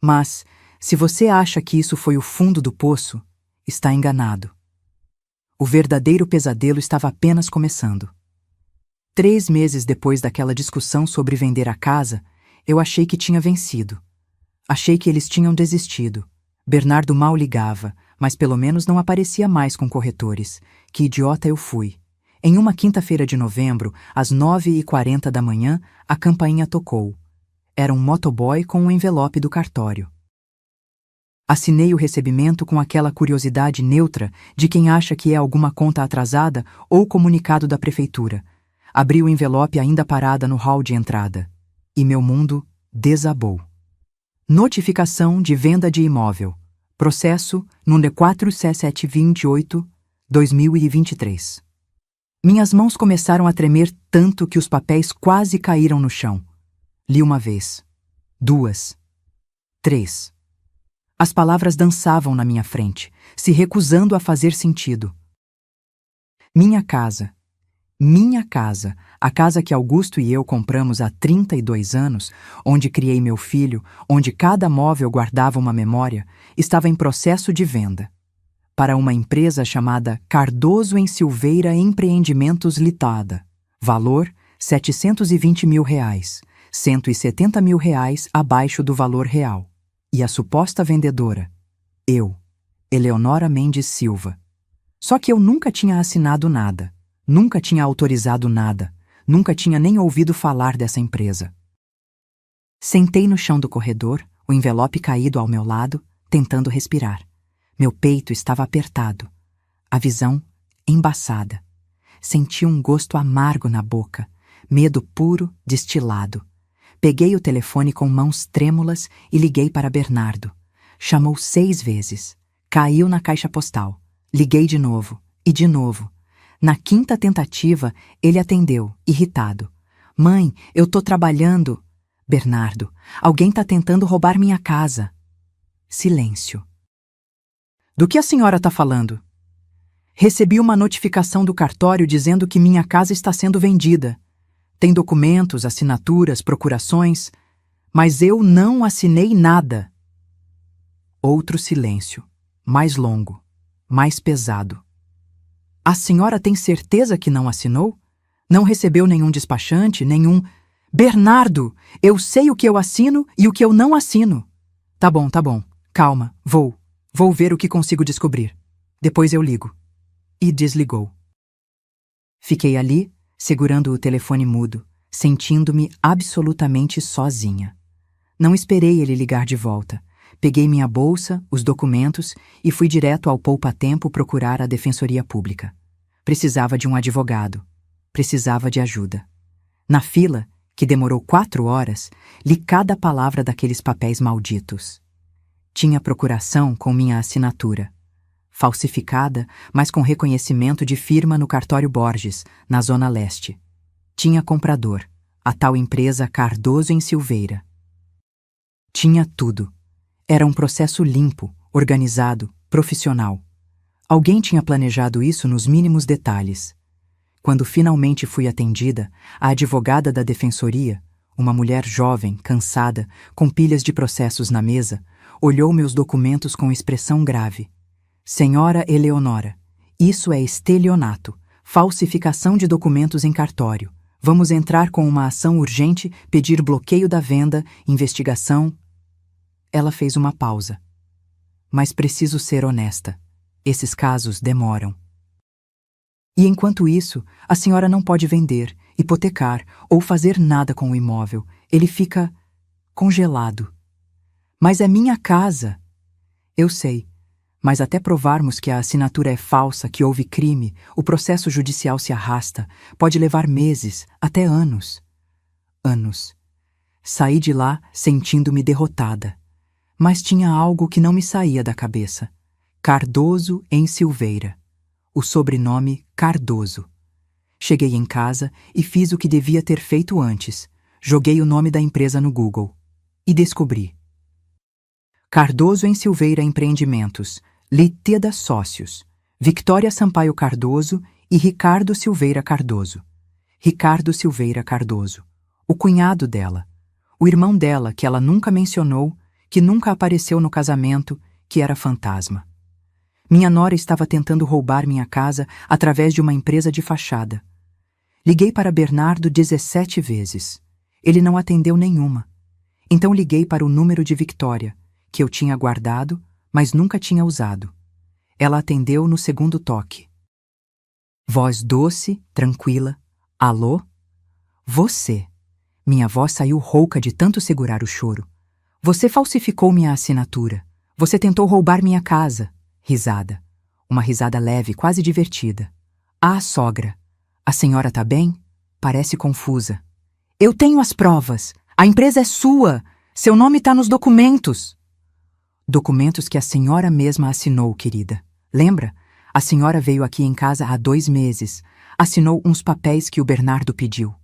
Mas, se você acha que isso foi o fundo do poço, está enganado. O verdadeiro pesadelo estava apenas começando. 3 meses depois daquela discussão sobre vender a casa, eu achei que tinha vencido. Achei que eles tinham desistido. Bernardo mal ligava, mas pelo menos não aparecia mais com corretores. Que idiota eu fui. Em uma quinta-feira de novembro, às 9h40 da manhã, a campainha tocou. Era um motoboy com um envelope do cartório. Assinei o recebimento com aquela curiosidade neutra de quem acha que é alguma conta atrasada ou comunicado da prefeitura. Abri o envelope ainda parada no hall de entrada. E meu mundo desabou. Notificação de venda de imóvel. Processo número 4C728-2023. Minhas mãos começaram a tremer tanto que os papéis quase caíram no chão. Li uma vez. 2. 3. As palavras dançavam na minha frente, se recusando a fazer sentido. Minha casa. Minha casa, a casa que Augusto e eu compramos há 32 anos, onde criei meu filho, onde cada móvel guardava uma memória, estava em processo de venda. Para uma empresa chamada Cardoso em Silveira Empreendimentos Litada. Valor R$720 mil, R$170 mil abaixo do valor real. E a suposta vendedora? Eu, Eleonora Mendes Silva. Só que eu nunca tinha assinado nada. Nunca tinha autorizado nada, nunca tinha nem ouvido falar dessa empresa. Sentei no chão do corredor, o envelope caído ao meu lado, tentando respirar. Meu peito estava apertado, a visão embaçada. Senti um gosto amargo na boca, medo puro, destilado. Peguei o telefone com mãos trêmulas e liguei para Bernardo. Chamou 6 vezes. Caiu na caixa postal. Liguei de novo, e de novo. Na 5ª tentativa, ele atendeu, irritado. Mãe, eu tô trabalhando. Bernardo, alguém tá tentando roubar minha casa. Silêncio. Do que a senhora tá falando? Recebi uma notificação do cartório dizendo que minha casa está sendo vendida. Tem documentos, assinaturas, procurações, mas eu não assinei nada. Outro silêncio, mais longo, mais pesado. A senhora tem certeza que não assinou? Não recebeu nenhum despachante, nenhum... Bernardo, eu sei o que eu assino e o que eu não assino. Tá bom. Calma, vou ver o que consigo descobrir. Depois eu ligo. E desligou. Fiquei ali, segurando o telefone mudo, sentindo-me absolutamente sozinha. Não esperei ele ligar de volta. Peguei minha bolsa, os documentos e fui direto ao poupa-tempo procurar a Defensoria Pública. Precisava de um advogado. Precisava de ajuda. Na fila, que demorou 4 horas, li cada palavra daqueles papéis malditos. Tinha procuração com minha assinatura. Falsificada, mas com reconhecimento de firma no cartório Borges, na Zona Leste. Tinha comprador, a tal empresa Cardoso em Silveira. Tinha tudo. Era um processo limpo, organizado, profissional. Alguém tinha planejado isso nos mínimos detalhes. Quando finalmente fui atendida, a advogada da defensoria, uma mulher jovem, cansada, com pilhas de processos na mesa, olhou meus documentos com expressão grave. Senhora Eleonora, isso é estelionato, falsificação de documentos em cartório. Vamos entrar com uma ação urgente, pedir bloqueio da venda, investigação. Ela fez uma pausa. Mas preciso ser honesta. Esses casos demoram. E enquanto isso, a senhora não pode vender, hipotecar ou fazer nada com o imóvel. Ele fica congelado. Mas é minha casa. Eu sei, mas até provarmos que a assinatura é falsa, que houve crime, o processo judicial se arrasta, pode levar meses, até anos. Anos. Saí de lá sentindo-me derrotada. Mas tinha algo que não me saía da cabeça. Cardoso em Silveira. O sobrenome Cardoso. Cheguei em casa e fiz o que devia ter feito antes. Joguei o nome da empresa no Google. E descobri. Cardoso em Silveira Empreendimentos, Liteda Sócios, Victória Sampaio Cardoso e Ricardo Silveira Cardoso. Ricardo Silveira Cardoso. O cunhado dela. O irmão dela, que ela nunca mencionou, que nunca apareceu no casamento, que era fantasma. Minha nora estava tentando roubar minha casa através de uma empresa de fachada. Liguei para Bernardo 17 vezes. Ele não atendeu nenhuma. Então liguei para o número de Victória, que eu tinha guardado, mas nunca tinha usado. Ela atendeu no segundo toque. Voz doce, tranquila. Alô? Você. Minha voz saiu rouca de tanto segurar o choro. Você falsificou minha assinatura. Você tentou roubar minha casa. Risada. Uma risada leve, quase divertida. Ah, sogra. A senhora tá bem? Parece confusa. Eu tenho as provas. A empresa é sua. Seu nome tá nos documentos. Documentos que a senhora mesma assinou, querida. Lembra? A senhora veio aqui em casa há 2 meses. Assinou uns papéis que o Bernardo pediu.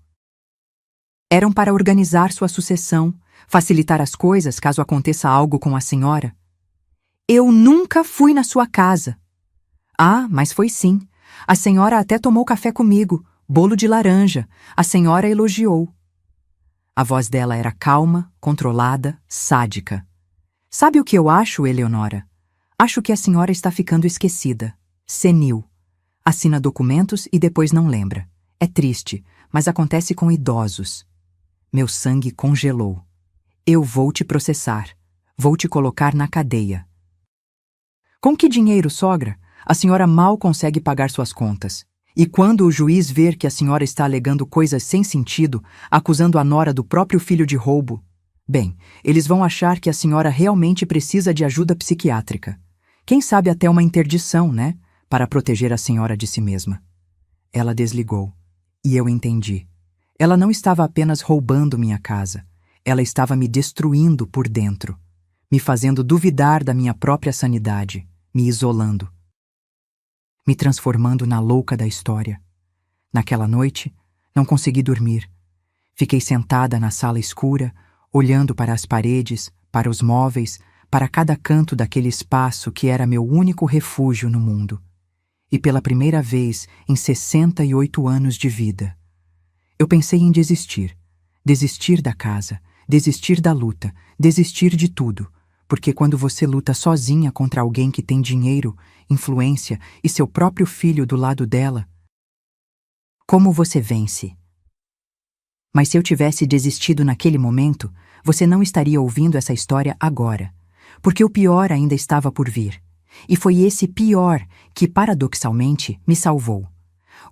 Eram para organizar sua sucessão, facilitar as coisas caso aconteça algo com a senhora. Eu nunca fui na sua casa. Ah, mas foi sim. A senhora até tomou café comigo, bolo de laranja. A senhora elogiou. A voz dela era calma, controlada, sádica. Sabe o que eu acho, Eleonora? Acho que a senhora está ficando esquecida. Senil. Assina documentos e depois não lembra. É triste, mas acontece com idosos. Meu sangue congelou. Eu vou te processar. Vou te colocar na cadeia. Com que dinheiro, sogra? A senhora mal consegue pagar suas contas. E quando o juiz ver que a senhora está alegando coisas sem sentido, acusando a nora do próprio filho de roubo, bem, eles vão achar que a senhora realmente precisa de ajuda psiquiátrica. Quem sabe até uma interdição, né? Para proteger a senhora de si mesma. Ela desligou. E eu entendi. Ela não estava apenas roubando minha casa. Ela estava me destruindo por dentro. Me fazendo duvidar da minha própria sanidade. Me isolando. Me transformando na louca da história. Naquela noite, não consegui dormir. Fiquei sentada na sala escura, olhando para as paredes, para os móveis, para cada canto daquele espaço que era meu único refúgio no mundo. E pela primeira vez em 68 anos de vida, eu pensei em desistir. Desistir da casa, desistir da luta, desistir de tudo. Porque quando você luta sozinha contra alguém que tem dinheiro, influência e seu próprio filho do lado dela, como você vence? Mas se eu tivesse desistido naquele momento, você não estaria ouvindo essa história agora, porque o pior ainda estava por vir. E foi esse pior que, paradoxalmente, me salvou.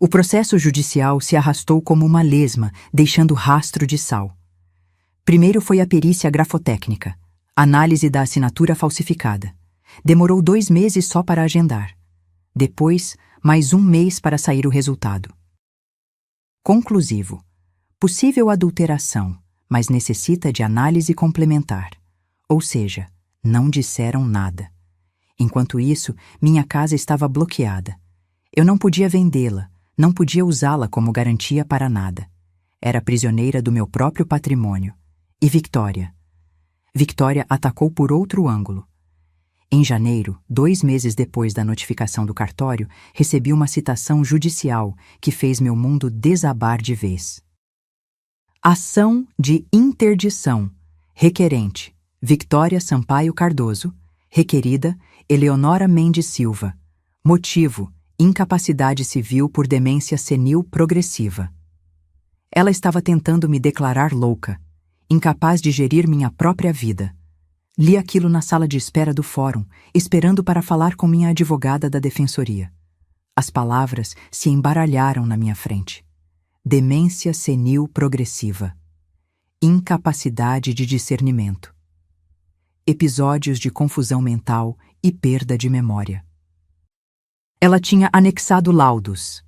O processo judicial se arrastou como uma lesma, deixando rastro de sal. Primeiro foi a perícia grafotécnica, análise da assinatura falsificada. Demorou 2 meses só para agendar. Depois, mais 1 mês para sair o resultado. Conclusivo. Possível adulteração, mas necessita de análise complementar. Ou seja, não disseram nada. Enquanto isso, minha casa estava bloqueada. Eu não podia vendê-la, não podia usá-la como garantia para nada. Era prisioneira do meu próprio patrimônio. E Victoria? Victoria atacou por outro ângulo. Em janeiro, 2 meses depois da notificação do cartório, recebi uma citação judicial que fez meu mundo desabar de vez. Ação de interdição. Requerente: Victoria Sampaio Cardoso. Requerida: Eleonora Mendes Silva. Motivo: incapacidade civil por demência senil progressiva. Ela estava tentando me declarar louca, incapaz de gerir minha própria vida. Li aquilo na sala de espera do fórum, esperando para falar com minha advogada da defensoria. As palavras se embaralharam na minha frente. Demência senil progressiva. Incapacidade de discernimento. Episódios de confusão mental e perda de memória. Ela tinha anexado laudos,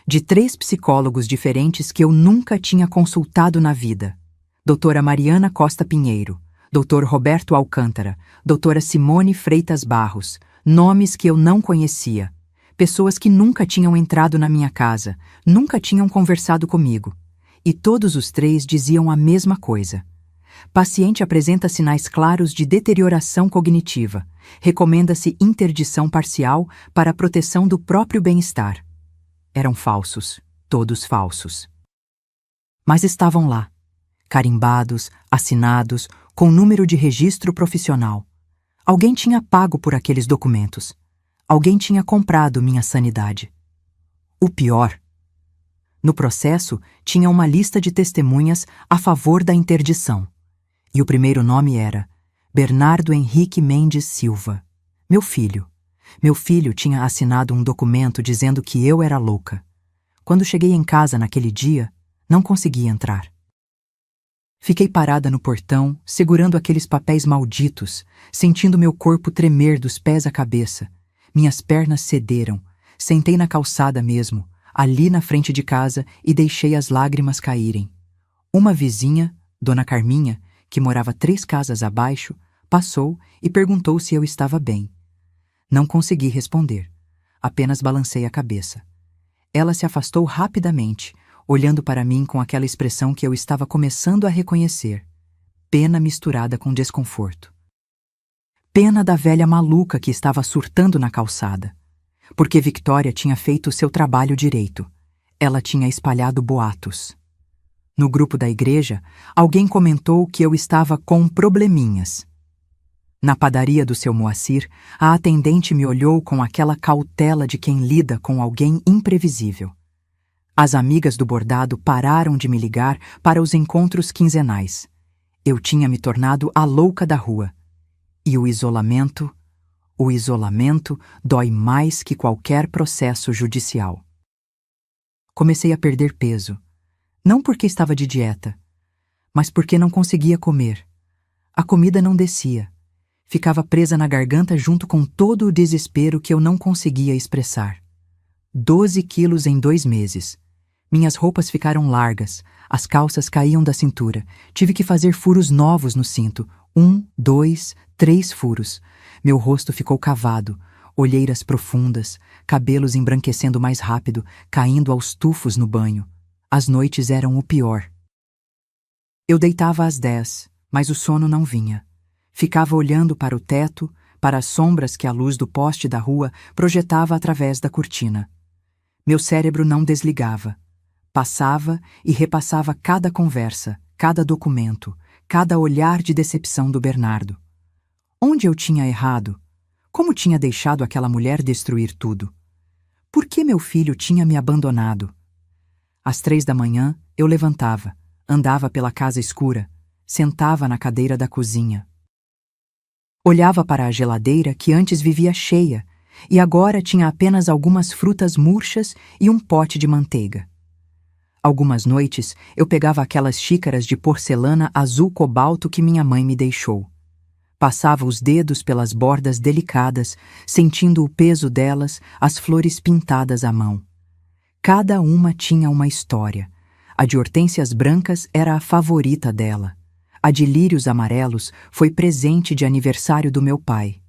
de 3 psicólogos diferentes que eu nunca tinha consultado na vida. Doutora Mariana Costa Pinheiro, Dr. Roberto Alcântara, Doutora Simone Freitas Barros, nomes que eu não conhecia. Pessoas que nunca tinham entrado na minha casa, nunca tinham conversado comigo. E todos os 3 diziam a mesma coisa. Paciente apresenta sinais claros de deterioração cognitiva. Recomenda-se interdição parcial para a proteção do próprio bem-estar. Eram falsos, todos falsos. Mas estavam lá, carimbados, assinados, com número de registro profissional. Alguém tinha pago por aqueles documentos. Alguém tinha comprado minha sanidade. O pior. No processo, tinha uma lista de testemunhas a favor da interdição. E o primeiro nome era Bernardo Henrique Mendes Silva, meu filho. Meu filho tinha assinado um documento dizendo que eu era louca. Quando cheguei em casa naquele dia, não consegui entrar. Fiquei parada no portão, segurando aqueles papéis malditos, sentindo meu corpo tremer dos pés à cabeça. Minhas pernas cederam. Sentei na calçada mesmo, ali na frente de casa, e deixei as lágrimas caírem. Uma vizinha, Dona Carminha, que morava 3 casas abaixo, passou e perguntou se eu estava bem. Não consegui responder. Apenas balancei a cabeça. Ela se afastou rapidamente, olhando para mim com aquela expressão que eu estava começando a reconhecer. Pena misturada com desconforto. Pena da velha maluca que estava surtando na calçada. Porque Victoria tinha feito o seu trabalho direito. Ela tinha espalhado boatos. No grupo da igreja, alguém comentou que eu estava com probleminhas. Na padaria do seu Moacir, a atendente me olhou com aquela cautela de quem lida com alguém imprevisível. As amigas do bordado pararam de me ligar para os encontros quinzenais. Eu tinha me tornado a louca da rua. E o isolamento dói mais que qualquer processo judicial. Comecei a perder peso. Não porque estava de dieta, mas porque não conseguia comer. A comida não descia. Ficava presa na garganta junto com todo o desespero que eu não conseguia expressar. 12 quilos em 2 meses. Minhas roupas ficaram largas, as calças caíam da cintura. Tive que fazer furos novos no cinto. 1, 2, 3 furos. Meu rosto ficou cavado, olheiras profundas, cabelos embranquecendo mais rápido, caindo aos tufos no banho. As noites eram o pior. Eu deitava às 10, mas o sono não vinha. Ficava olhando para o teto, para as sombras que a luz do poste da rua projetava através da cortina. Meu cérebro não desligava. Passava e repassava cada conversa, cada documento, cada olhar de decepção do Bernardo. Onde eu tinha errado? Como tinha deixado aquela mulher destruir tudo? Por que meu filho tinha me abandonado? Às 3 da manhã, Eu levantava, andava pela casa escura, sentava na cadeira da cozinha. Olhava para a geladeira que antes vivia cheia e agora tinha apenas algumas frutas murchas e um pote de manteiga. Algumas noites eu pegava aquelas xícaras de porcelana azul cobalto que minha mãe me deixou. Passava os dedos pelas bordas delicadas, sentindo o peso delas, as flores pintadas à mão. Cada uma tinha uma história. A de hortênsias brancas era a favorita dela. A de lírios amarelos foi presente de aniversário do meu pai.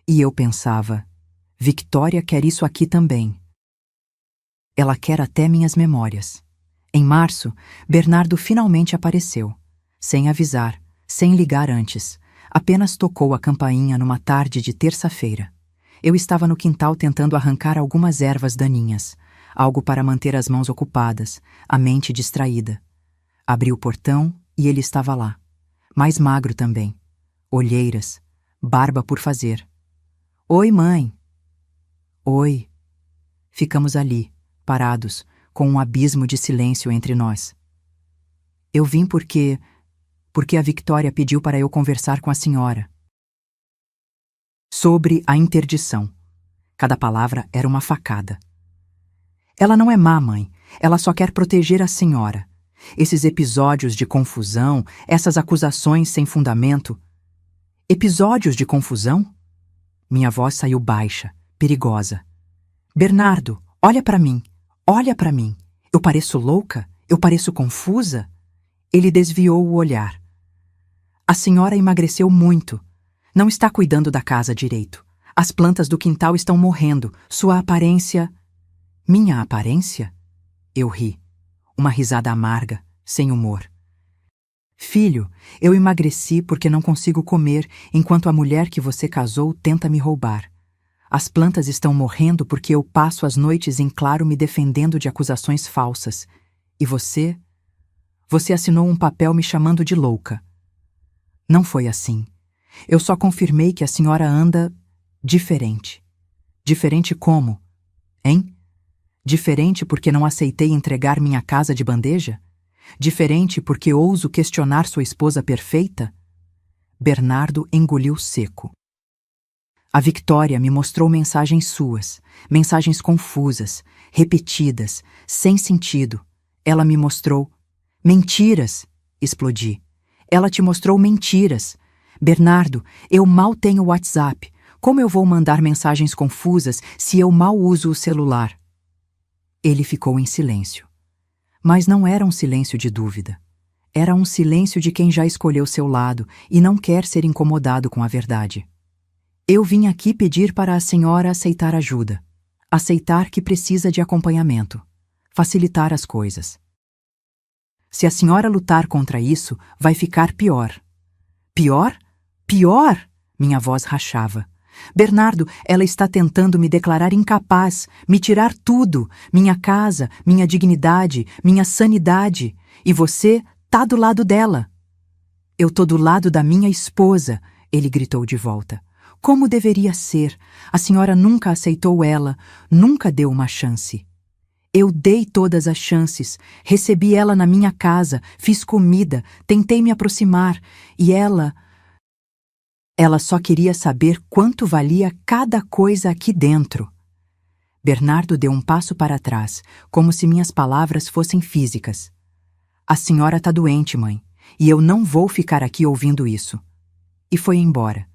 E eu pensava, Victoria quer isso aqui também. Ela quer até minhas memórias. Em março, Bernardo finalmente apareceu. Sem avisar, sem ligar antes. Apenas tocou a campainha numa tarde de terça-feira. Eu estava no quintal tentando arrancar algumas ervas daninhas, algo para manter as mãos ocupadas, a mente distraída. Abri o portão e ele estava lá. Mais magro também. Olheiras. Barba por fazer. Oi, mãe. Oi. Ficamos ali, parados, com um abismo de silêncio entre nós. Eu vim porque a Victoria pediu para eu conversar com a senhora. Sobre a interdição. Cada palavra era uma facada. Ela não é má, mãe. Ela só quer proteger a senhora. Esses episódios de confusão, essas acusações sem fundamento. Episódios de confusão? Minha voz saiu baixa, perigosa. Bernardo, olha para mim. Olha para mim. Eu pareço louca? Eu pareço confusa? Ele desviou o olhar. A senhora emagreceu muito. Não está cuidando da casa direito. As plantas do quintal estão morrendo. Sua aparência... Minha aparência? Eu ri. Uma risada amarga, sem humor. Filho, eu emagreci porque não consigo comer enquanto a mulher que você casou tenta me roubar. As plantas estão morrendo porque eu passo as noites em claro me defendendo de acusações falsas. E você? Você assinou um papel me chamando de louca. Não foi assim. Eu só confirmei que a senhora anda diferente. Diferente como? Hein? Diferente porque não aceitei entregar minha casa de bandeja? Diferente porque ouso questionar sua esposa perfeita? Bernardo engoliu seco. A Victoria me mostrou mensagens suas, mensagens confusas, repetidas, sem sentido. Ela me mostrou... Mentiras! Explodi. Ela te mostrou mentiras. Bernardo, eu mal tenho WhatsApp. Como eu vou mandar mensagens confusas se eu mal uso o celular? Ele ficou em silêncio. Mas não era um silêncio de dúvida. Era um silêncio de quem já escolheu seu lado e não quer ser incomodado com a verdade. Eu vim aqui pedir para a senhora aceitar ajuda. Aceitar que precisa de acompanhamento. Facilitar as coisas. Se a senhora lutar contra isso, vai ficar pior. Pior? Pior! Minha voz rachava. Bernardo, ela está tentando me declarar incapaz, me tirar tudo, minha casa, minha dignidade, minha sanidade. E você tá do lado dela. Eu tô do lado da minha esposa, ele gritou de volta. Como deveria ser? A senhora nunca aceitou ela, nunca deu uma chance. Eu dei todas as chances, recebi ela na minha casa, fiz comida, tentei me aproximar, e ela só queria saber quanto valia cada coisa aqui dentro. Bernardo deu um passo para trás, como se minhas palavras fossem físicas. A senhora tá doente, mãe, e eu não vou ficar aqui ouvindo isso. E foi embora.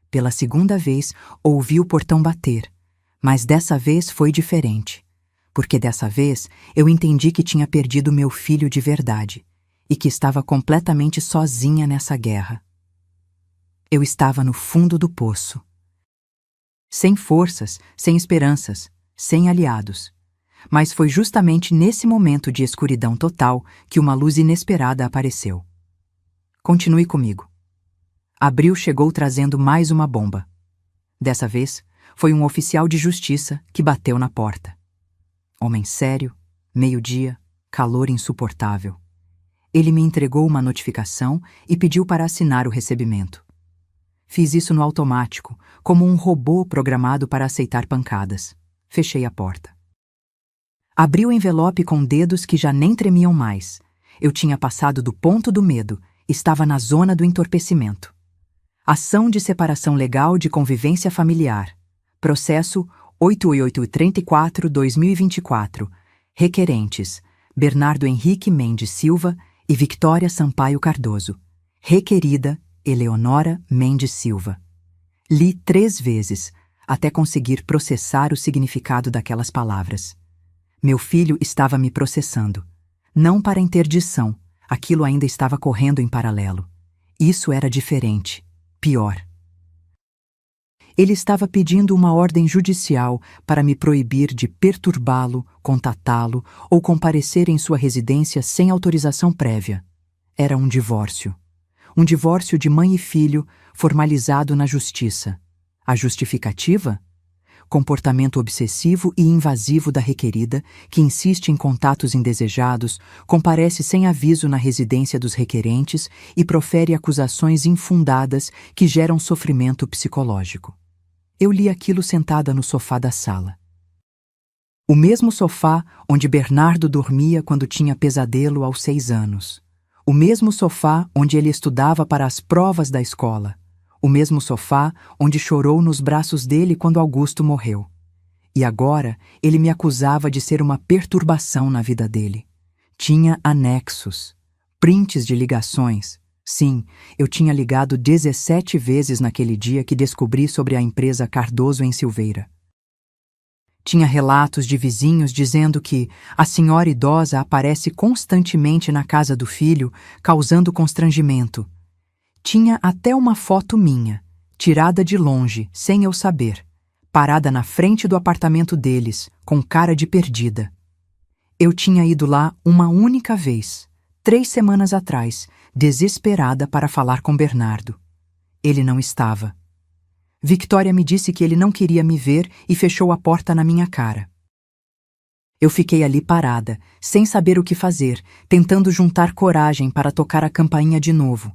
Pela segunda vez, ouvi o portão bater, mas dessa vez foi diferente. Porque dessa vez eu entendi que tinha perdido meu filho de verdade e que estava completamente sozinha nessa guerra. Eu estava no fundo do poço. Sem forças, sem esperanças, sem aliados. Mas foi justamente nesse momento de escuridão total que uma luz inesperada apareceu. Continue comigo. Abril chegou trazendo mais uma bomba. Dessa vez, foi um oficial de justiça que bateu na porta. Homem sério, meio-dia, calor insuportável. Ele me entregou uma notificação e pediu para assinar o recebimento. Fiz isso no automático, como um robô programado para aceitar pancadas. Fechei a porta. Abri o envelope com dedos que já nem tremiam mais. Eu tinha passado do ponto do medo, estava na zona do entorpecimento. Ação de separação legal de convivência familiar. Processo 8834-2024. Requerentes: Bernardo Henrique Mendes Silva e Victoria Sampaio Cardoso. Requerida: Eleonora Mendes Silva. Li 3 vezes, até conseguir processar o significado daquelas palavras. Meu filho estava me processando. Não para interdição, aquilo ainda estava correndo em paralelo. Isso era diferente, pior. Ele estava pedindo uma ordem judicial para me proibir de perturbá-lo, contatá-lo ou comparecer em sua residência sem autorização prévia. Era um divórcio. Um divórcio de mãe e filho, formalizado na justiça. A justificativa? Comportamento obsessivo e invasivo da requerida, que insiste em contatos indesejados, comparece sem aviso na residência dos requerentes e profere acusações infundadas que geram sofrimento psicológico. Eu li aquilo sentada no sofá da sala. O mesmo sofá onde Bernardo dormia quando tinha pesadelo aos 6 anos. O mesmo sofá onde ele estudava para as provas da escola. O mesmo sofá onde chorou nos braços dele quando Augusto morreu. E agora ele me acusava de ser uma perturbação na vida dele. Tinha anexos, prints de ligações. Sim, eu tinha ligado 17 vezes naquele dia que descobri sobre a empresa Cardoso em Silveira. Tinha relatos de vizinhos dizendo que a senhora idosa aparece constantemente na casa do filho, causando constrangimento. Tinha até uma foto minha, tirada de longe, sem eu saber, parada na frente do apartamento deles, com cara de perdida. Eu tinha ido lá uma única vez, 3 semanas atrás, desesperada para falar com Bernardo. Ele não estava. Victoria me disse que ele não queria me ver e fechou a porta na minha cara. Eu fiquei ali parada, sem saber o que fazer, tentando juntar coragem para tocar a campainha de novo.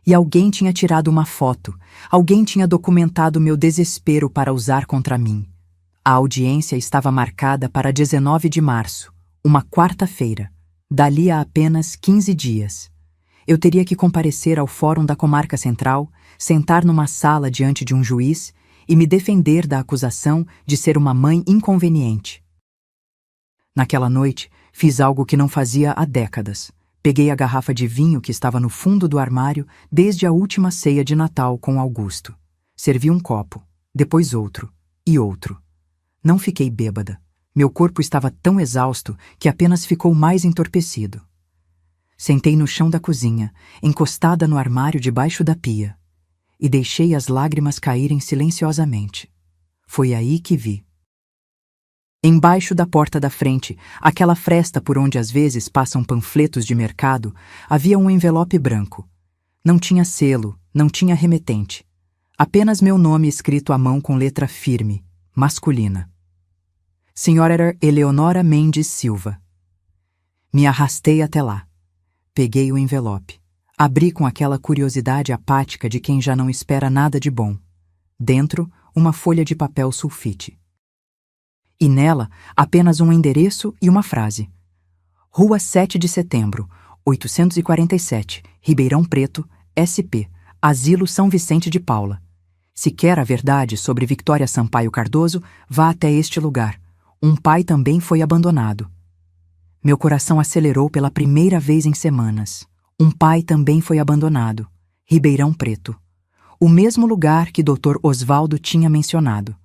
E alguém tinha tirado uma foto, alguém tinha documentado meu desespero para usar contra mim. A audiência estava marcada para 19 de março, uma quarta-feira, dali a apenas 15 dias. Eu teria que comparecer ao Fórum da Comarca Central, sentar numa sala diante de um juiz e me defender da acusação de ser uma mãe inconveniente. Naquela noite, fiz algo que não fazia há décadas. Peguei a garrafa de vinho que estava no fundo do armário desde a última ceia de Natal com Augusto. Servi um copo, depois outro e outro. Não fiquei bêbada. Meu corpo estava tão exausto que apenas ficou mais entorpecido. Sentei no chão da cozinha, encostada no armário debaixo da pia, e deixei as lágrimas caírem silenciosamente. Foi aí que vi. Embaixo da porta da frente, aquela fresta por onde às vezes passam panfletos de mercado, havia um envelope branco. Não tinha selo, não tinha remetente. Apenas meu nome escrito à mão com letra firme, masculina. Senhora Eleonora Mendes Silva. Me arrastei até lá. Peguei o envelope. Abri com aquela curiosidade apática de quem já não espera nada de bom. Dentro, uma folha de papel sulfite. E nela, apenas um endereço e uma frase. Rua 7 de Setembro, 847, Ribeirão Preto, SP, Asilo São Vicente de Paula. Se quer a verdade sobre Victoria Sampaio Cardoso, vá até este lugar. Um pai também foi abandonado. Meu coração acelerou pela primeira vez em semanas. Um pai também foi abandonado. Ribeirão Preto. O mesmo lugar que Dr. Osvaldo tinha mencionado.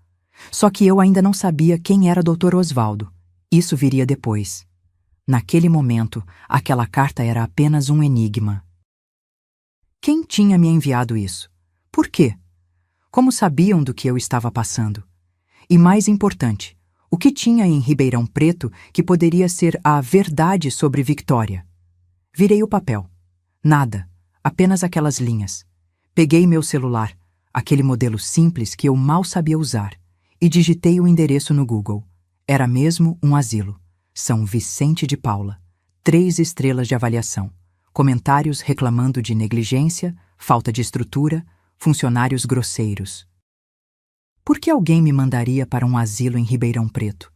Só que eu ainda não sabia quem era Dr. Osvaldo. Isso viria depois. Naquele momento, aquela carta era apenas um enigma. Quem tinha me enviado isso? Por quê? Como sabiam do que eu estava passando? E mais importante, o que tinha em Ribeirão Preto que poderia ser a verdade sobre Victoria? Virei o papel. Nada, apenas aquelas linhas. Peguei meu celular, aquele modelo simples que eu mal sabia usar, e digitei o endereço no Google. Era mesmo um asilo. São Vicente de Paula. 3 estrelas de avaliação. Comentários reclamando de negligência, falta de estrutura, funcionários grosseiros. Por que alguém me mandaria para um asilo em Ribeirão Preto?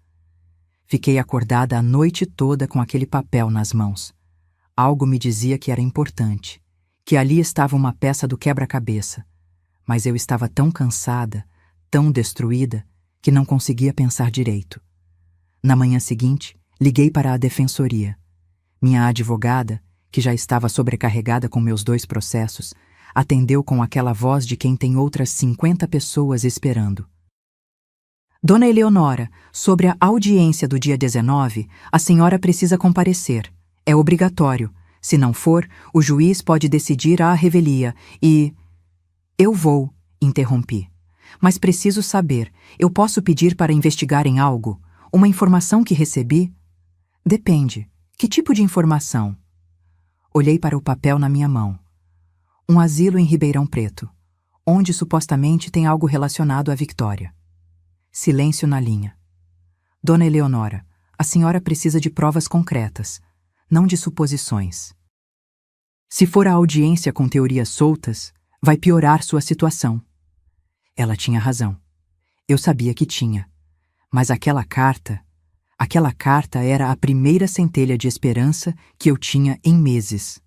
Fiquei acordada a noite toda com aquele papel nas mãos. Algo me dizia que era importante, que ali estava uma peça do quebra-cabeça, mas eu estava tão cansada, tão destruída, que não conseguia pensar direito. Na manhã seguinte, liguei para a defensoria. Minha advogada, que já estava sobrecarregada com meus 2 processos, atendeu com aquela voz de quem tem outras 50 pessoas esperando. Dona Eleonora, sobre a audiência do dia 19, a senhora precisa comparecer. É obrigatório. Se não for, o juiz pode decidir à revelia e... Eu vou, interrompi. Mas preciso saber, eu posso pedir para investigarem algo? Uma informação que recebi? Depende. Que tipo de informação? Olhei para o papel na minha mão. Um asilo em Ribeirão Preto, onde supostamente tem algo relacionado à Victória. Silêncio na linha. Dona Eleonora, a senhora precisa de provas concretas, não de suposições. Se for a audiência com teorias soltas, vai piorar sua situação. Ela tinha razão. Eu sabia que tinha. Mas aquela carta era a primeira centelha de esperança que eu tinha em meses.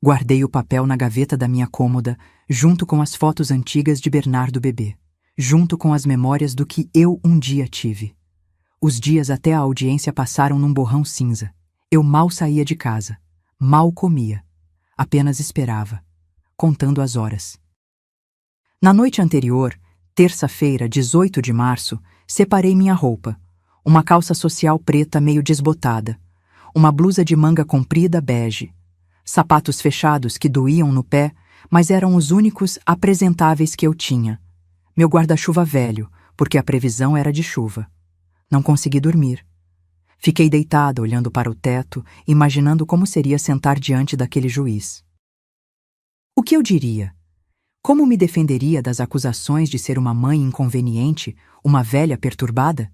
Guardei o papel na gaveta da minha cômoda, junto com as fotos antigas de Bernardo bebê, junto com as memórias do que eu um dia tive. Os dias até a audiência passaram num borrão cinza. Eu mal saía de casa, mal comia, apenas esperava, contando as horas. Na noite anterior, terça-feira, 18 de março, separei minha roupa. Uma calça social preta meio desbotada, uma blusa de manga comprida bege, sapatos fechados que doíam no pé, mas eram os únicos apresentáveis que eu tinha. Meu guarda-chuva velho, porque a previsão era de chuva. Não consegui dormir. Fiquei deitada olhando para o teto, imaginando como seria sentar diante daquele juiz. O que eu diria? Como me defenderia das acusações de ser uma mãe inconveniente, uma velha perturbada?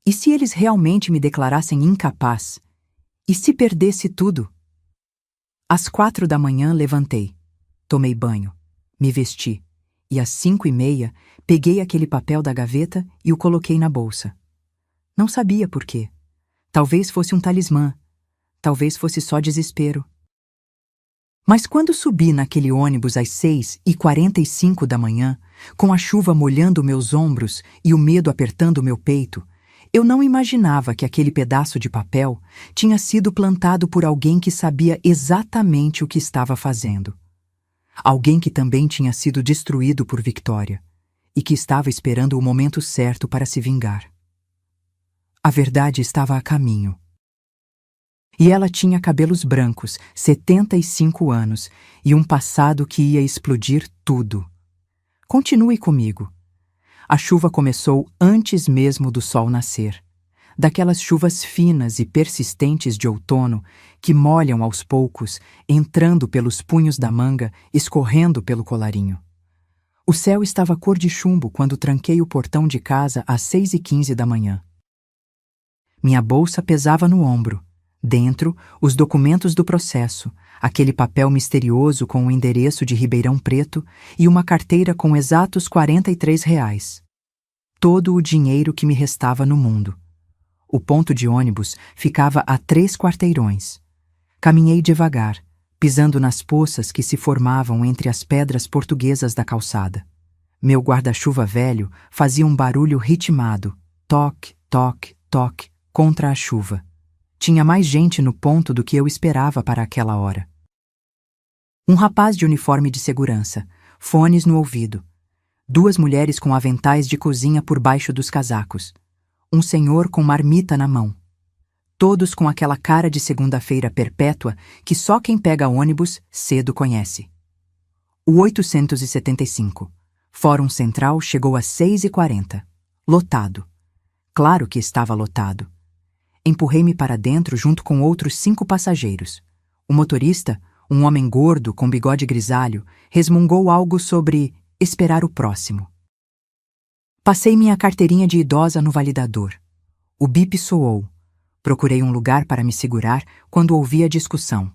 E se eles realmente me declarassem incapaz? E se perdesse tudo? Às 4 da manhã levantei, tomei banho, me vesti, e às 5:30 peguei aquele papel da gaveta e o coloquei na bolsa. Não sabia por quê. Talvez fosse um talismã, talvez fosse só desespero. Mas quando subi naquele ônibus às 6:45 da manhã, com a chuva molhando meus ombros e o medo apertando meu peito, eu não imaginava que aquele pedaço de papel tinha sido plantado por alguém que sabia exatamente o que estava fazendo. Alguém que também tinha sido destruído por Victória e que estava esperando o momento certo para se vingar. A verdade estava a caminho. E ela tinha cabelos brancos, 75 anos, e um passado que ia explodir tudo. Continue comigo. A chuva começou antes mesmo do sol nascer. Daquelas chuvas finas e persistentes de outono que molham aos poucos, entrando pelos punhos da manga, escorrendo pelo colarinho. O céu estava cor de chumbo quando tranquei o portão de casa às 6:15 da manhã. Minha bolsa pesava no ombro. Dentro, os documentos do processo, aquele papel misterioso com o endereço de Ribeirão Preto e uma carteira com exatos R$ 43. Todo o dinheiro que me restava no mundo. O ponto de ônibus ficava a 3 quarteirões. Caminhei devagar, pisando nas poças que se formavam entre as pedras portuguesas da calçada. Meu guarda-chuva velho fazia um barulho ritmado, toque, toque, toque, contra a chuva. Tinha mais gente no ponto do que eu esperava para aquela hora. Um rapaz de uniforme de segurança, fones no ouvido. 2 mulheres com aventais de cozinha por baixo dos casacos. Um senhor com marmita na mão. Todos com aquela cara de segunda-feira perpétua que só quem pega ônibus cedo conhece. O 875. Fórum Central chegou às 6:40. Lotado. Claro que estava lotado. Empurrei-me para dentro junto com outros 5 passageiros. O motorista, um homem gordo com bigode grisalho, resmungou algo sobre esperar o próximo. Passei minha carteirinha de idosa no validador. O bip soou. Procurei um lugar para me segurar quando ouvi a discussão.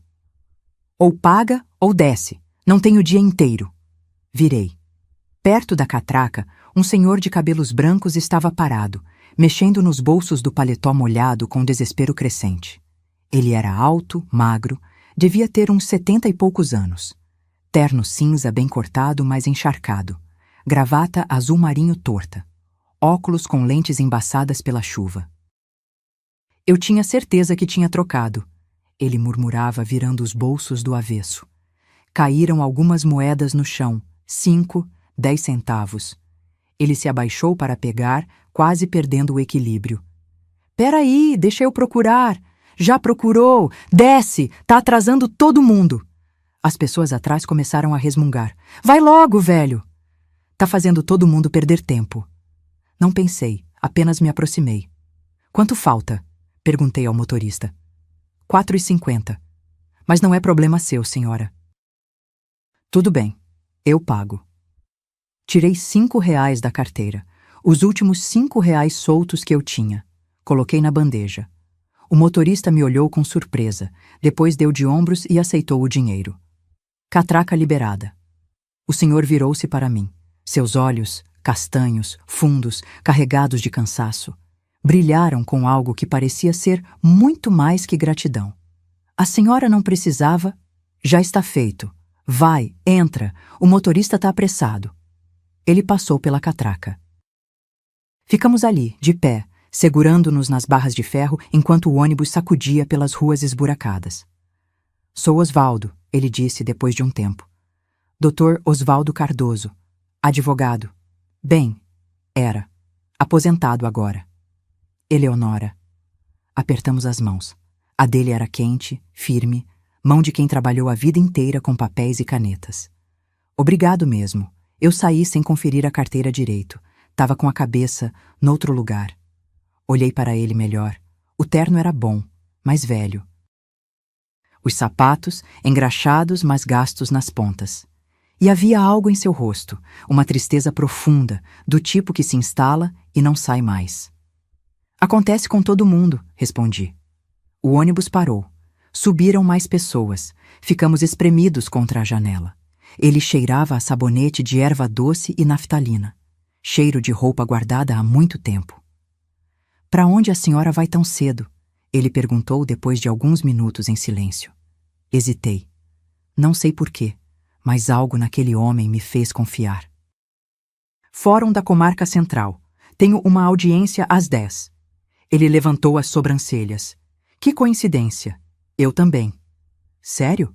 Ou paga ou desce. Não tenho o dia inteiro. Virei. Perto da catraca, um senhor de cabelos brancos estava parado, mexendo nos bolsos do paletó molhado com desespero crescente. Ele era alto, magro, Devia ter uns 70 e poucos anos. Terno cinza bem cortado, mas encharcado. Gravata azul marinho torta. Óculos com lentes embaçadas pela chuva. Eu tinha certeza que tinha trocado. Ele murmurava, virando os bolsos do avesso. Caíram algumas moedas no chão, 5, 10 centavos. Ele se abaixou para pegar, quase perdendo o equilíbrio. Peraí, deixa eu procurar. Já procurou? Desce, tá atrasando todo mundo. As pessoas atrás começaram a resmungar. Vai logo, velho. Tá fazendo todo mundo perder tempo. Não pensei, apenas me aproximei. Quanto falta? Perguntei ao motorista. 4,50. Mas não é problema seu, senhora. Tudo bem, eu pago. Tirei R$ 5 da carteira, os últimos R$ 5 soltos que eu tinha. Coloquei na bandeja. O motorista me olhou com surpresa, depois deu de ombros e aceitou o dinheiro. Catraca liberada. O senhor virou-se para mim. Seus olhos, castanhos, fundos, carregados de cansaço, brilharam com algo que parecia ser muito mais que gratidão. A senhora não precisava? Já está feito. Vai, entra, o motorista está apressado. Ele passou pela catraca. Ficamos ali, de pé, segurando-nos nas barras de ferro enquanto o ônibus sacudia pelas ruas esburacadas. Sou Osvaldo, ele disse depois de um tempo. Dr. Osvaldo Cardoso, advogado. Bem, era. Aposentado agora. Eleonora. Apertamos as mãos. A dele era quente, firme, mão de quem trabalhou a vida inteira com papéis e canetas. Obrigado mesmo. Eu saí sem conferir a carteira direito. Tava com a cabeça noutro lugar. Olhei para ele melhor. O terno era bom, mas velho. Os sapatos, engraxados, mas gastos nas pontas. E havia algo em seu rosto, uma tristeza profunda, do tipo que se instala e não sai mais. Acontece com todo mundo, respondi. O ônibus parou. Subiram mais pessoas. Ficamos espremidos contra a janela. Ele cheirava a sabonete de erva doce e naftalina. Cheiro de roupa guardada há muito tempo. Para onde a senhora vai tão cedo? Ele perguntou depois de alguns minutos em silêncio. Hesitei. Não sei porquê, mas algo naquele homem me fez confiar. Fórum da Comarca Central. Tenho uma audiência às 10. Ele levantou as sobrancelhas. Que coincidência. Eu também. Sério?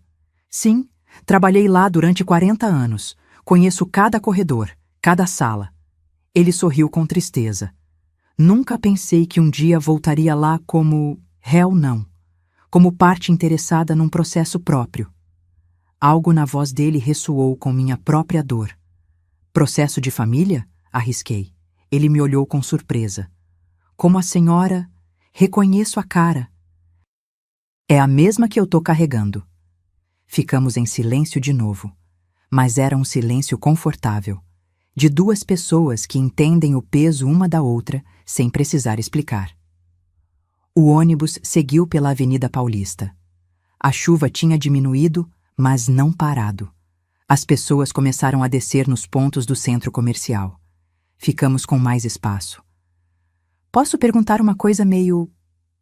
Sim, trabalhei lá durante 40 anos. Conheço cada corredor, cada sala. Ele sorriu com tristeza. Nunca pensei que um dia voltaria lá como réu, não. Como parte interessada num processo próprio. Algo na voz dele ressoou com minha própria dor. Processo de família? Arrisquei. Ele me olhou com surpresa. Como a senhora... Reconheço a cara. É a mesma que eu tô carregando. Ficamos em silêncio de novo. Mas era um silêncio confortável. De duas pessoas que entendem o peso uma da outra sem precisar explicar. O ônibus seguiu pela Avenida Paulista. A chuva tinha diminuído, mas não parado. As pessoas começaram a descer nos pontos do centro comercial. Ficamos com mais espaço. Posso perguntar uma coisa meio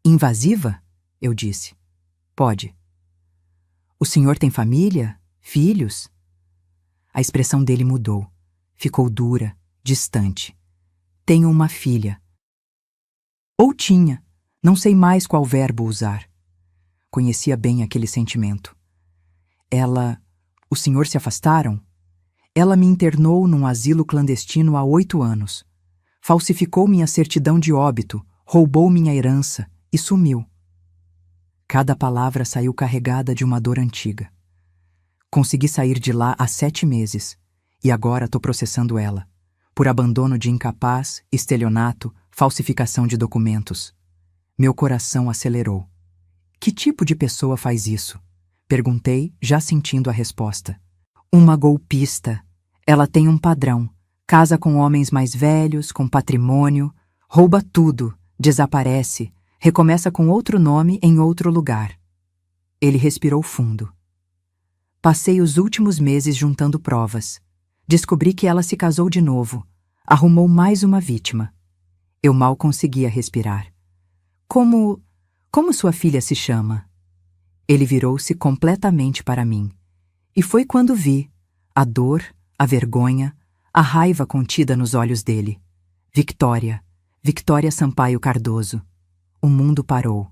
invasiva? Eu disse. Pode. O senhor tem família? Filhos? A expressão dele mudou. Ficou dura, distante. Tenho uma filha. Ou tinha. Não sei mais qual verbo usar. Conhecia bem aquele sentimento. Ela... Os senhor se afastaram? Ela me internou num asilo clandestino há 8 anos. Falsificou minha certidão de óbito, roubou minha herança e sumiu. Cada palavra saiu carregada de uma dor antiga. Consegui sair de lá há 7 meses e agora estou processando ela, por abandono de incapaz, estelionato, falsificação de documentos. Meu coração acelerou. Que tipo de pessoa faz isso? Perguntei, já sentindo a resposta. Uma golpista. Ela tem um padrão. Casa com homens mais velhos, com patrimônio, rouba tudo, desaparece, recomeça com outro nome em outro lugar. Ele respirou fundo. Passei os últimos meses juntando provas. Descobri que ela se casou de novo. Arrumou mais uma vítima. Eu mal conseguia respirar. Como sua filha se chama? Ele virou-se completamente para mim. E foi quando vi a dor, a vergonha, a raiva contida nos olhos dele. Victoria, Victoria Sampaio Cardoso. O mundo parou.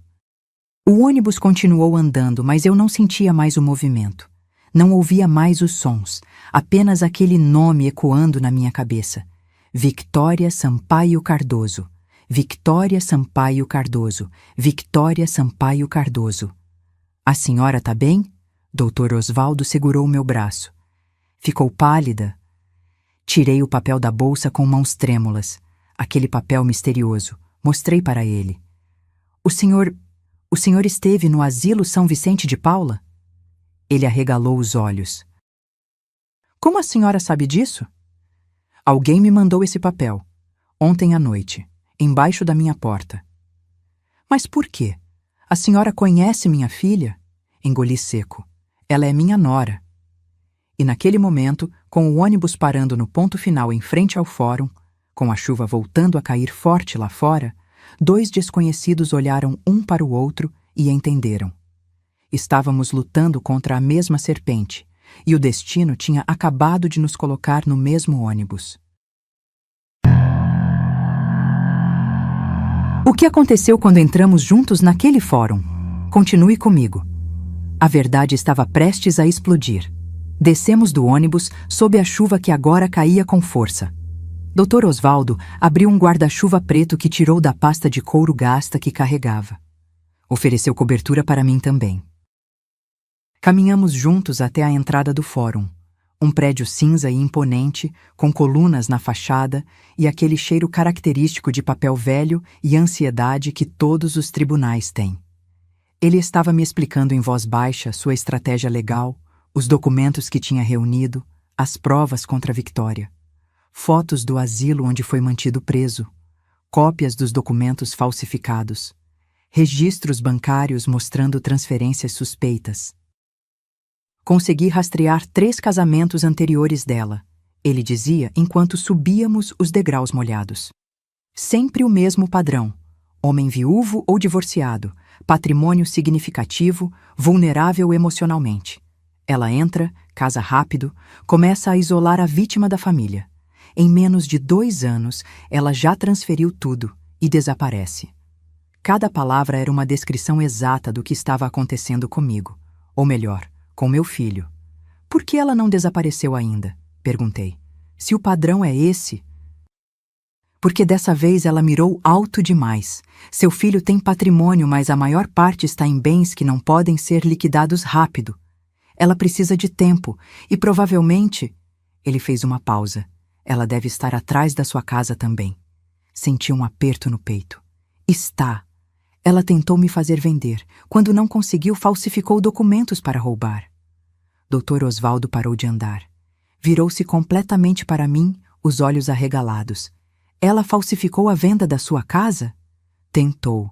O ônibus continuou andando, mas eu não sentia mais o movimento. Não ouvia mais os sons, apenas aquele nome ecoando na minha cabeça. Victoria Sampaio Cardoso. Victoria Sampaio Cardoso. Victoria Sampaio Cardoso. A senhora tá bem? Dr. Osvaldo segurou meu braço. Ficou pálida. Tirei o papel da bolsa com mãos trêmulas. Aquele papel misterioso. Mostrei para ele. O senhor esteve no Asilo São Vicente de Paula? Ele arregalou os olhos. Como a senhora sabe disso? Alguém me mandou esse papel. Ontem à noite, embaixo da minha porta. Mas por quê? A senhora conhece minha filha? Engoli seco. Ela é minha nora. E naquele momento, com o ônibus parando no ponto final em frente ao fórum, com a chuva voltando a cair forte lá fora, dois desconhecidos olharam um para o outro e entenderam. Estávamos lutando contra a mesma serpente, e o destino tinha acabado de nos colocar no mesmo ônibus. O que aconteceu quando entramos juntos naquele fórum? Continue comigo. A verdade estava prestes a explodir. Descemos do ônibus sob a chuva que agora caía com força. Dr. Osvaldo abriu um guarda-chuva preto que tirou da pasta de couro gasta que carregava. Ofereceu cobertura para mim também. Caminhamos juntos até a entrada do fórum, um prédio cinza e imponente, com colunas na fachada e aquele cheiro característico de papel velho e ansiedade que todos os tribunais têm. Ele estava me explicando em voz baixa sua estratégia legal, os documentos que tinha reunido, as provas contra a Victoria, fotos do asilo onde foi mantido preso, cópias dos documentos falsificados, registros bancários mostrando transferências suspeitas. Consegui rastrear 3 casamentos anteriores dela, ele dizia enquanto subíamos os degraus molhados. Sempre o mesmo padrão: homem viúvo ou divorciado, patrimônio significativo, vulnerável emocionalmente. Ela entra, casa rápido, começa a isolar a vítima da família. Em menos de 2 anos, ela já transferiu tudo e desaparece. Cada palavra era uma descrição exata do que estava acontecendo comigo, ou melhor, com meu filho. Por que ela não desapareceu ainda? Perguntei. Se o padrão é esse... Porque dessa vez ela mirou alto demais. Seu filho tem patrimônio, mas a maior parte está em bens que não podem ser liquidados rápido. Ela precisa de tempo e provavelmente... Ele fez uma pausa. Ela deve estar atrás da sua casa também. Senti um aperto no peito. Está. Ela tentou me fazer vender. Quando não conseguiu, falsificou documentos para roubar. Dr. Osvaldo parou de andar. Virou-se completamente para mim, os olhos arregalados. Ela falsificou a venda da sua casa? Tentou.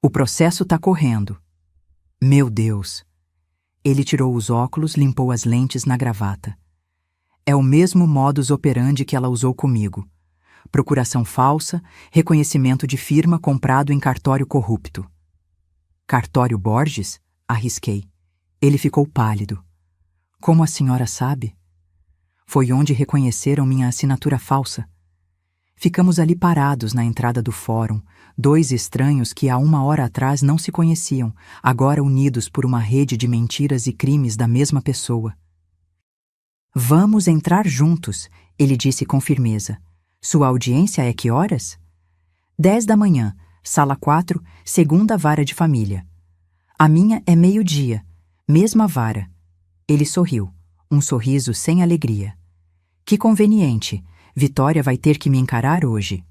O processo está correndo. Meu Deus! Ele tirou os óculos, limpou as lentes na gravata. É o mesmo modus operandi que ela usou comigo. Procuração falsa, reconhecimento de firma comprado em cartório corrupto. Cartório Borges? Arrisquei. Ele ficou pálido. Como a senhora sabe? Foi onde reconheceram minha assinatura falsa. Ficamos ali parados na entrada do fórum, 2 estranhos que há 1 hora atrás não se conheciam, agora unidos por uma rede de mentiras e crimes da mesma pessoa. Vamos entrar juntos, ele disse com firmeza. Sua audiência é que horas? 10 da manhã, sala 4, segunda vara de família. A minha é 12:00, mesma vara. Ele sorriu, um sorriso sem alegria. Que conveniente, Vitória vai ter que me encarar hoje.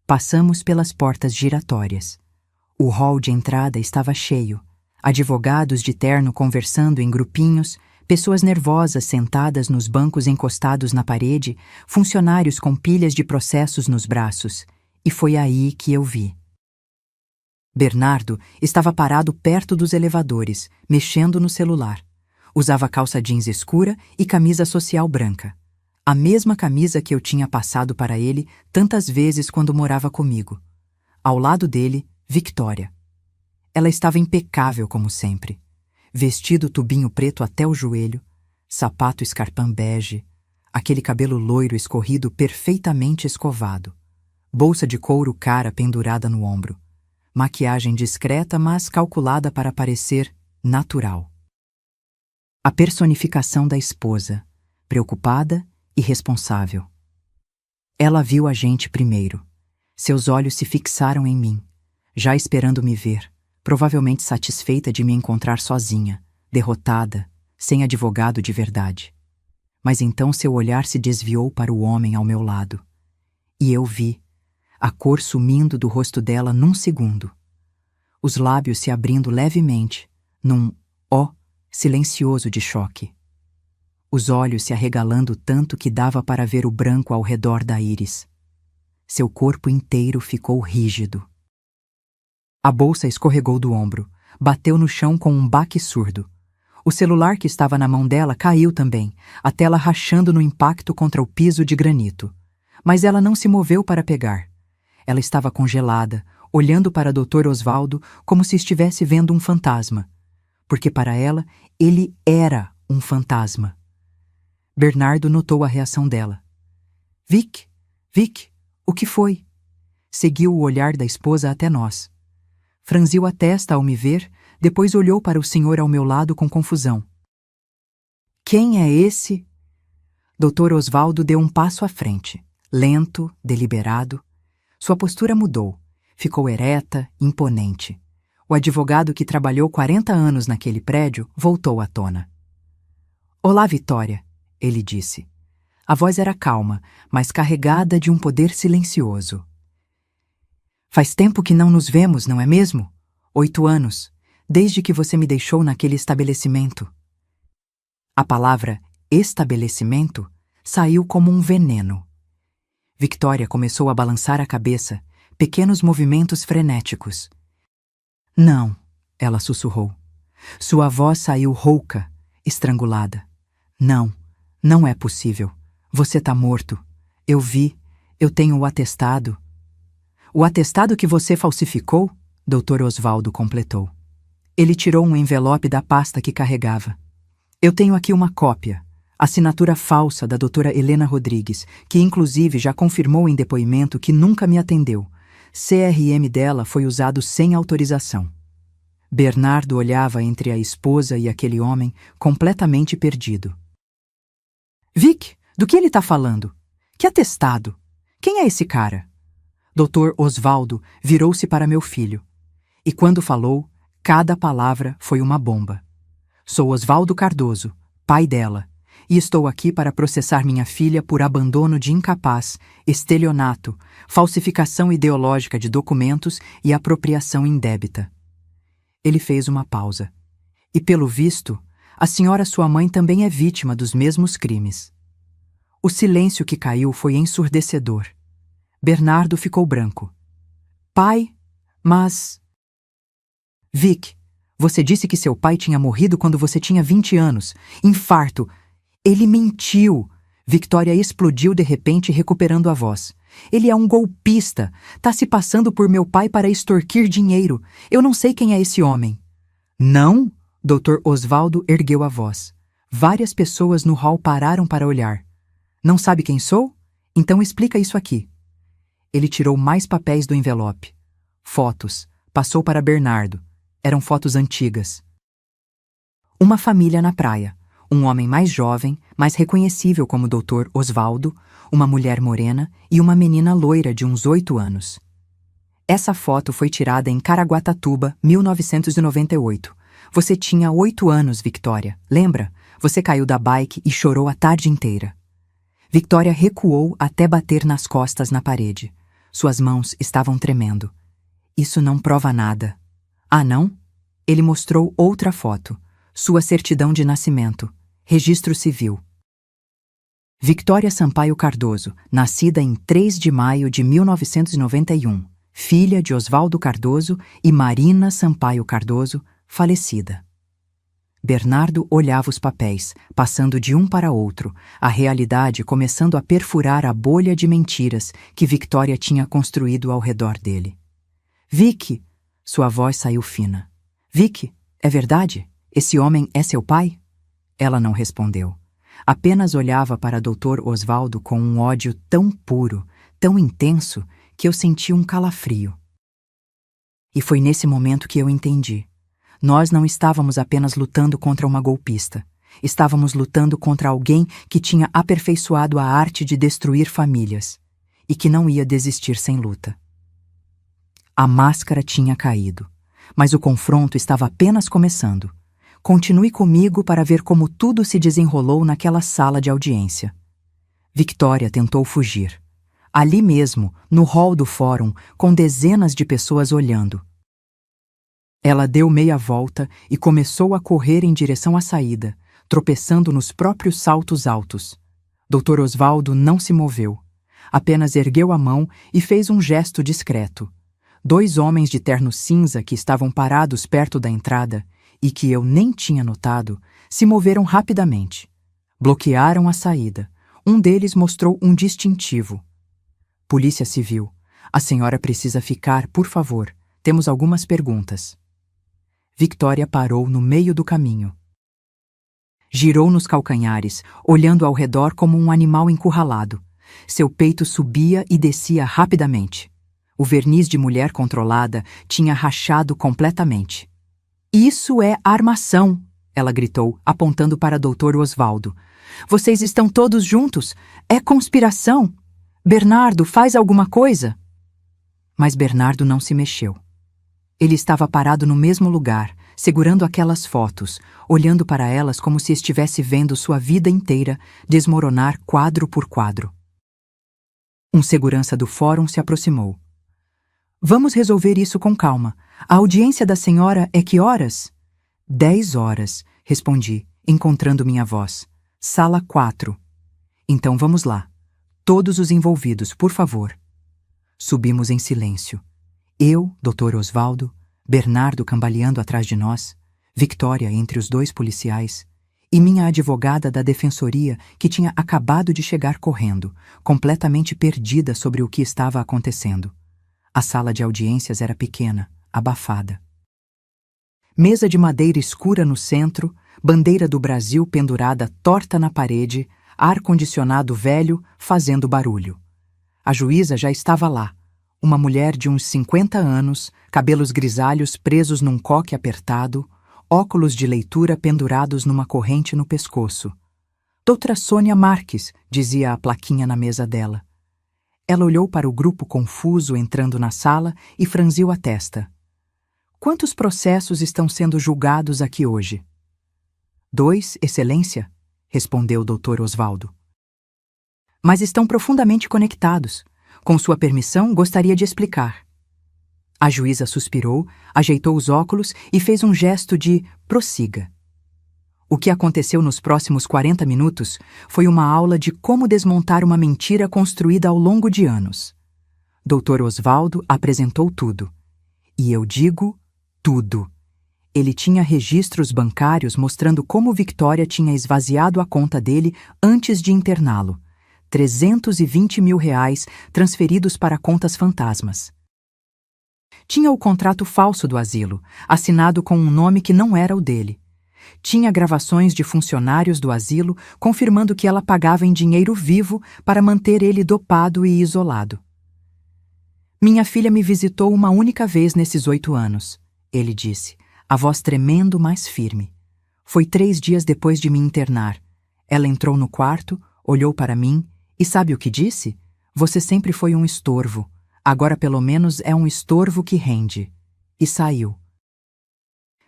Passamos pelas portas giratórias. O hall de entrada estava cheio. Advogados de terno conversando em grupinhos, pessoas nervosas sentadas nos bancos encostados na parede, funcionários com pilhas de processos nos braços. E foi aí que eu vi. Bernardo estava parado perto dos elevadores, mexendo no celular. Usava calça jeans escura e camisa social branca. A mesma camisa que eu tinha passado para ele tantas vezes quando morava comigo. Ao lado dele, Victoria. Ela estava impecável como sempre. Vestido tubinho preto até o joelho, sapato escarpin bege, aquele cabelo loiro escorrido perfeitamente escovado, bolsa de couro cara pendurada no ombro, maquiagem discreta mas calculada para parecer natural. A personificação da esposa, preocupada e responsável. Ela viu a gente primeiro. Seus olhos se fixaram em mim, já esperando me ver, provavelmente satisfeita de me encontrar sozinha, derrotada, sem advogado de verdade. Mas então seu olhar se desviou para o homem ao meu lado. E eu vi, a cor sumindo do rosto dela num segundo. Os lábios se abrindo levemente, num ó silencioso de choque. Os olhos se arregalando tanto que dava para ver o branco ao redor da íris. Seu corpo inteiro ficou rígido. A bolsa escorregou do ombro, bateu no chão com um baque surdo. O celular que estava na mão dela caiu também, a tela rachando no impacto contra o piso de granito. Mas ela não se moveu para pegar. Ela estava congelada, olhando para Dr. Osvaldo como se estivesse vendo um fantasma. Porque para ela, ele era um fantasma. Bernardo notou a reação dela. Vic, o que foi? Seguiu o olhar da esposa até nós. Franziu a testa ao me ver, depois olhou para o senhor ao meu lado com confusão. Quem é esse? Dr. Osvaldo deu um passo à frente, lento, deliberado. Sua postura mudou, ficou ereta, imponente. O advogado que trabalhou 40 anos naquele prédio voltou à tona. Olá, Vitória, ele disse. A voz era calma, mas carregada de um poder silencioso. Faz tempo que não nos vemos, não é mesmo? 8 anos, desde que você me deixou naquele estabelecimento. A palavra estabelecimento saiu como um veneno. Victoria começou a balançar a cabeça, pequenos movimentos frenéticos. Não, ela sussurrou. Sua voz saiu rouca, estrangulada. Não é possível. Você tá morto. Eu vi. Eu tenho o atestado. O atestado que você falsificou? Dr. Osvaldo completou. Ele tirou um envelope da pasta que carregava. Eu tenho aqui uma cópia. Assinatura falsa da doutora Helena Rodrigues, que inclusive já confirmou em depoimento que nunca me atendeu. CRM dela foi usado sem autorização. Bernardo olhava entre a esposa e aquele homem, completamente perdido. Vic, do que ele está falando? Que atestado? Quem é esse cara? Dr. Osvaldo virou-se para meu filho. E quando falou, cada palavra foi uma bomba. Sou Osvaldo Cardoso, pai dela, e estou aqui para processar minha filha por abandono de incapaz, estelionato, falsificação ideológica de documentos e apropriação indébita. Ele fez uma pausa. E pelo visto, a senhora sua mãe também é vítima dos mesmos crimes. O silêncio que caiu foi ensurdecedor. Bernardo ficou branco. Pai, mas... Vic, você disse que seu pai tinha morrido quando você tinha 20 anos. Infarto. Ele mentiu. Victoria explodiu de repente, recuperando a voz. Ele é um golpista. Tá se passando por meu pai para extorquir dinheiro. Eu não sei quem é esse homem. Não? Dr. Osvaldo ergueu a voz. Várias pessoas no hall pararam para olhar. Não sabe quem sou? Então explica isso aqui. Ele tirou mais papéis do envelope. Fotos. Passou para Bernardo. Eram fotos antigas. Uma família na praia. Um homem mais jovem, mais reconhecível como Dr. Osvaldo, uma mulher morena e uma menina loira de uns 8 anos. Essa foto foi tirada em Caraguatatuba, 1998. Você tinha 8 anos, Victoria. Lembra? Você caiu da bike e chorou a tarde inteira. Victoria recuou até bater nas costas na parede. Suas mãos estavam tremendo. Isso não prova nada. Ah, não? Ele mostrou outra foto. Sua certidão de nascimento. Registro civil. Victoria Sampaio Cardoso, nascida em 3 de maio de 1991. Filha de Osvaldo Cardoso e Marina Sampaio Cardoso, falecida. Bernardo olhava os papéis, passando de um para outro, a realidade começando a perfurar a bolha de mentiras que Victoria tinha construído ao redor dele. Vic, Sua voz saiu fina. Vicky, é verdade? Esse homem é seu pai? Ela não respondeu. Apenas olhava para Dr. Osvaldo com um ódio tão puro, tão intenso, que eu senti um calafrio. E foi nesse momento que eu entendi. Nós não estávamos apenas lutando contra uma golpista. Estávamos lutando contra alguém que tinha aperfeiçoado a arte de destruir famílias e que não ia desistir sem luta. A máscara tinha caído, mas o confronto estava apenas começando. Continue comigo para ver como tudo se desenrolou naquela sala de audiência. Victoria tentou fugir. Ali mesmo, no hall do fórum, com dezenas de pessoas olhando. Ela deu meia volta e começou a correr em direção à saída, tropeçando nos próprios saltos altos. Dr. Osvaldo não se moveu. Apenas ergueu a mão e fez um gesto discreto. 2 homens de terno cinza que estavam parados perto da entrada e que eu nem tinha notado, se moveram rapidamente. Bloquearam a saída. Um deles mostrou um distintivo. Polícia Civil. A senhora precisa ficar, por favor. Temos algumas perguntas. Victoria parou no meio do caminho. Girou nos calcanhares, olhando ao redor como um animal encurralado. Seu peito subia e descia rapidamente. O verniz de mulher controlada tinha rachado completamente. Isso é armação, ela gritou, apontando para Dr. Osvaldo. Vocês estão todos juntos? É conspiração! Bernardo, faz alguma coisa! Mas Bernardo não se mexeu. Ele estava parado no mesmo lugar, segurando aquelas fotos, olhando para elas como se estivesse vendo sua vida inteira desmoronar quadro por quadro. Um segurança do fórum se aproximou. Vamos resolver isso com calma. A audiência da senhora é que horas? 10 horas, respondi, encontrando minha voz. Sala 4. Então vamos lá. Todos os envolvidos, por favor. Subimos em silêncio. Eu, Dr. Osvaldo, Bernardo cambaleando atrás de nós, Victoria entre os 2 policiais e minha advogada da defensoria que tinha acabado de chegar correndo, completamente perdida sobre o que estava acontecendo. A sala de audiências era pequena, abafada. Mesa de madeira escura no centro, bandeira do Brasil pendurada torta na parede, ar-condicionado velho fazendo barulho. A juíza já estava lá, uma mulher de uns 50 anos, cabelos grisalhos presos num coque apertado, óculos de leitura pendurados numa corrente no pescoço. Doutora Sônia Marques, dizia a plaquinha na mesa dela. Ela olhou para o grupo confuso entrando na sala e franziu a testa. Quantos processos estão sendo julgados aqui hoje? 2, Excelência, respondeu o Dr. Osvaldo. Mas estão profundamente conectados. Com sua permissão, gostaria de explicar. A juíza suspirou, ajeitou os óculos e fez um gesto de prossiga. O que aconteceu nos próximos 40 minutos foi uma aula de como desmontar uma mentira construída ao longo de anos. Dr. Osvaldo apresentou tudo. E eu digo tudo. Ele tinha registros bancários mostrando como Victoria tinha esvaziado a conta dele antes de interná-lo. 320 mil reais transferidos para contas fantasmas. Tinha o contrato falso do asilo, assinado com um nome que não era o dele. Tinha gravações de funcionários do asilo confirmando que ela pagava em dinheiro vivo para manter ele dopado e isolado. Minha filha me visitou uma única vez nesses 8 anos, ele disse, a voz tremendo, mas firme. Foi 3 dias depois de me internar. Ela entrou no quarto, olhou para mim e sabe o que disse? Você sempre foi um estorvo. Agora pelo menos é um estorvo que rende. E saiu.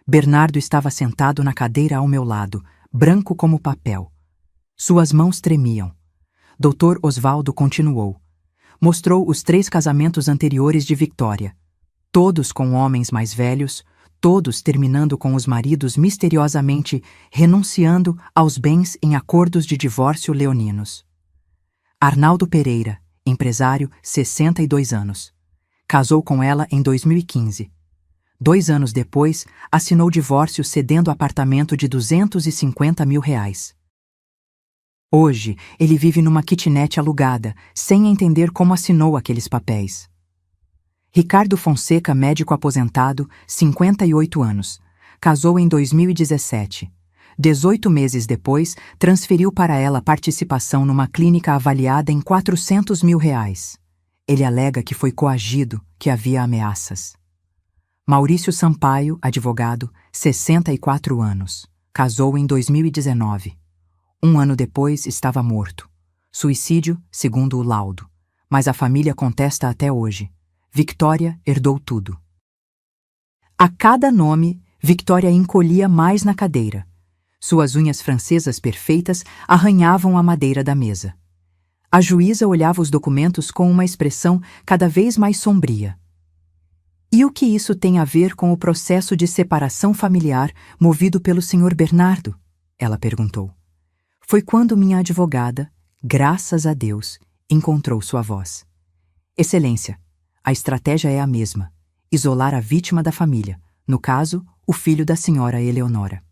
Bernardo estava sentado na cadeira ao meu lado, branco como papel. Suas mãos tremiam. Dr. Osvaldo continuou. Mostrou os 3 casamentos anteriores de Victoria. Todos com homens mais velhos, todos terminando com os maridos misteriosamente renunciando aos bens em acordos de divórcio leoninos. Arnaldo Pereira, empresário, 62 anos. Casou com ela em 2015. 2 anos depois, assinou o divórcio cedendo apartamento de 250 mil reais. Hoje, ele vive numa kitnet alugada, sem entender como assinou aqueles papéis. Ricardo Fonseca, médico aposentado, 58 anos. Casou em 2017. 18 meses depois, transferiu para ela participação numa clínica avaliada em R$ 400 mil. Ele alega que foi coagido, que havia ameaças. Maurício Sampaio, advogado, 64 anos. Casou em 2019. Um ano depois, estava morto. Suicídio, segundo o laudo. Mas a família contesta até hoje. Victória herdou tudo. A cada nome, Victória encolhia mais na cadeira. Suas unhas francesas perfeitas arranhavam a madeira da mesa. A juíza olhava os documentos com uma expressão cada vez mais sombria. E o que isso tem a ver com o processo de separação familiar movido pelo Sr. Bernardo? Ela perguntou. Foi quando minha advogada, graças a Deus, encontrou sua voz. Excelência, a estratégia é a mesma: isolar a vítima da família, no caso, o filho da senhora Eleonora.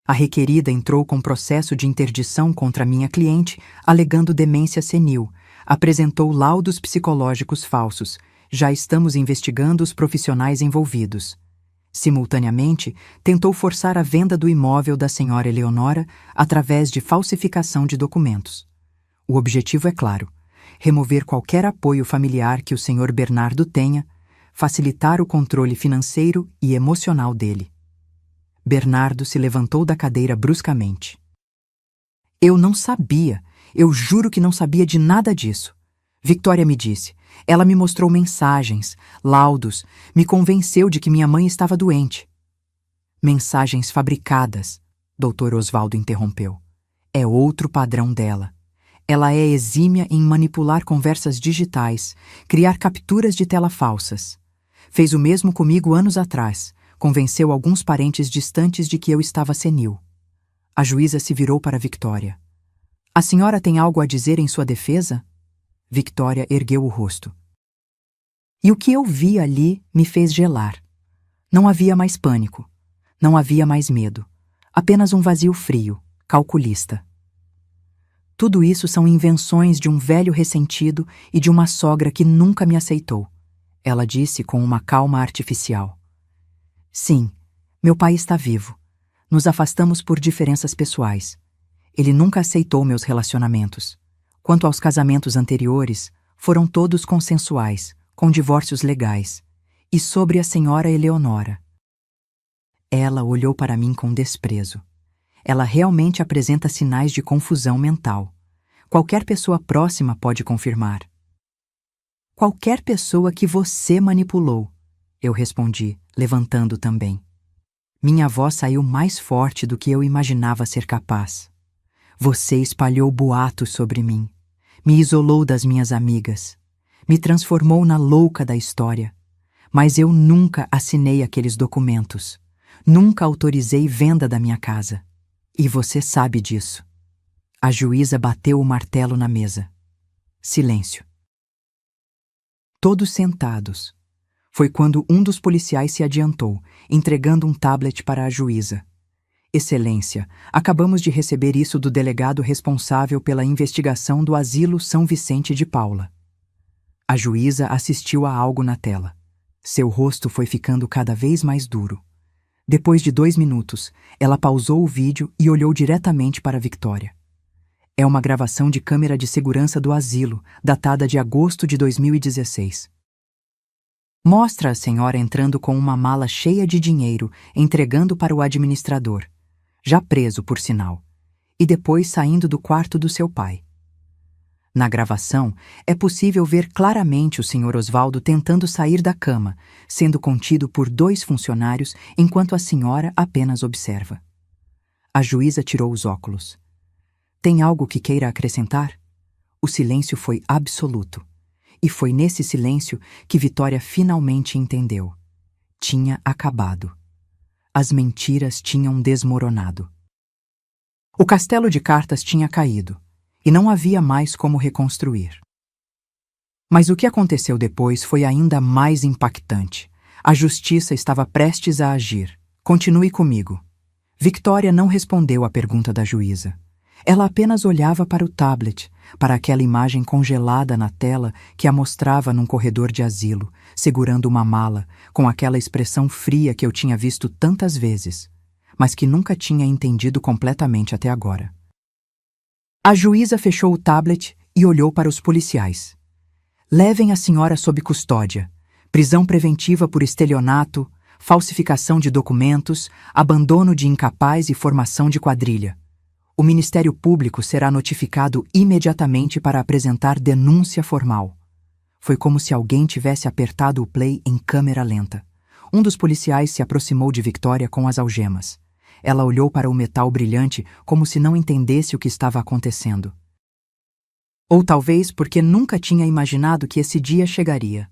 A requerida entrou com processo de interdição contra minha cliente, alegando demência senil, apresentou laudos psicológicos falsos. Já estamos investigando os profissionais envolvidos. Simultaneamente, tentou forçar a venda do imóvel da senhora Eleonora através de falsificação de documentos. O objetivo é claro: remover qualquer apoio familiar que o Sr. Bernardo tenha, facilitar o controle financeiro e emocional dele. Bernardo se levantou da cadeira bruscamente. Eu não sabia, eu juro que não sabia de nada disso. Victória me disse. Ela me mostrou mensagens, laudos, me convenceu de que minha mãe estava doente. Mensagens fabricadas, Dr. Osvaldo interrompeu. É outro padrão dela. Ela é exímia em manipular conversas digitais, criar capturas de tela falsas. Fez o mesmo comigo anos atrás. Convenceu alguns parentes distantes de que eu estava senil. A juíza se virou para Victória. A senhora tem algo a dizer em sua defesa? Victória ergueu o rosto. E o que eu vi ali me fez gelar. Não havia mais pânico. Não havia mais medo. Apenas um vazio frio, calculista. Tudo isso são invenções de um velho ressentido e de uma sogra que nunca me aceitou. Ela disse com uma calma artificial. Sim, meu pai está vivo. Nos afastamos por diferenças pessoais. Ele nunca aceitou meus relacionamentos. Quanto aos casamentos anteriores, foram todos consensuais, com divórcios legais. E sobre a senhora Eleonora. Ela olhou para mim com desprezo. Ela realmente apresenta sinais de confusão mental. Qualquer pessoa próxima pode confirmar. Qualquer pessoa que você manipulou, eu respondi, levantando também. Minha voz saiu mais forte do que eu imaginava ser capaz. Você espalhou boatos sobre mim, me isolou das minhas amigas, me transformou na louca da história. Mas eu nunca assinei aqueles documentos, nunca autorizei venda da minha casa. E você sabe disso. A juíza bateu o martelo na mesa. Silêncio. Todos sentados. Foi quando um dos policiais se adiantou, entregando um tablet para a juíza. Excelência, acabamos de receber isso do delegado responsável pela investigação do Asilo São Vicente de Paula. A juíza assistiu a algo na tela. Seu rosto foi ficando cada vez mais duro. Depois de 2 minutos, ela pausou o vídeo e olhou diretamente para Victória. É uma gravação de câmera de segurança do asilo, datada de agosto de 2016. Mostra a senhora entrando com uma mala cheia de dinheiro, entregando para o administrador, já preso por sinal, e depois saindo do quarto do seu pai. Na gravação, é possível ver claramente o Sr. Osvaldo tentando sair da cama, sendo contido por 2 funcionários enquanto a senhora apenas observa. A juíza tirou os óculos. Tem algo que queira acrescentar? O silêncio foi absoluto. E foi nesse silêncio que Vitória finalmente entendeu. Tinha acabado. As mentiras tinham desmoronado. O castelo de cartas tinha caído, e não havia mais como reconstruir. Mas o que aconteceu depois foi ainda mais impactante. A justiça estava prestes a agir. Continue comigo. Victória não respondeu à pergunta da juíza. Ela apenas olhava para o tablet, para aquela imagem congelada na tela que a mostrava num corredor de asilo, segurando uma mala, com aquela expressão fria que eu tinha visto tantas vezes, mas que nunca tinha entendido completamente até agora. A juíza fechou o tablet e olhou para os policiais. Levem a senhora sob custódia. Prisão preventiva por estelionato, falsificação de documentos, abandono de incapaz e formação de quadrilha. O Ministério Público será notificado imediatamente para apresentar denúncia formal. Foi como se alguém tivesse apertado o play em câmera lenta. Um dos policiais se aproximou de Victoria com as algemas. Ela olhou para o metal brilhante como se não entendesse o que estava acontecendo. Ou talvez porque nunca tinha imaginado que esse dia chegaria.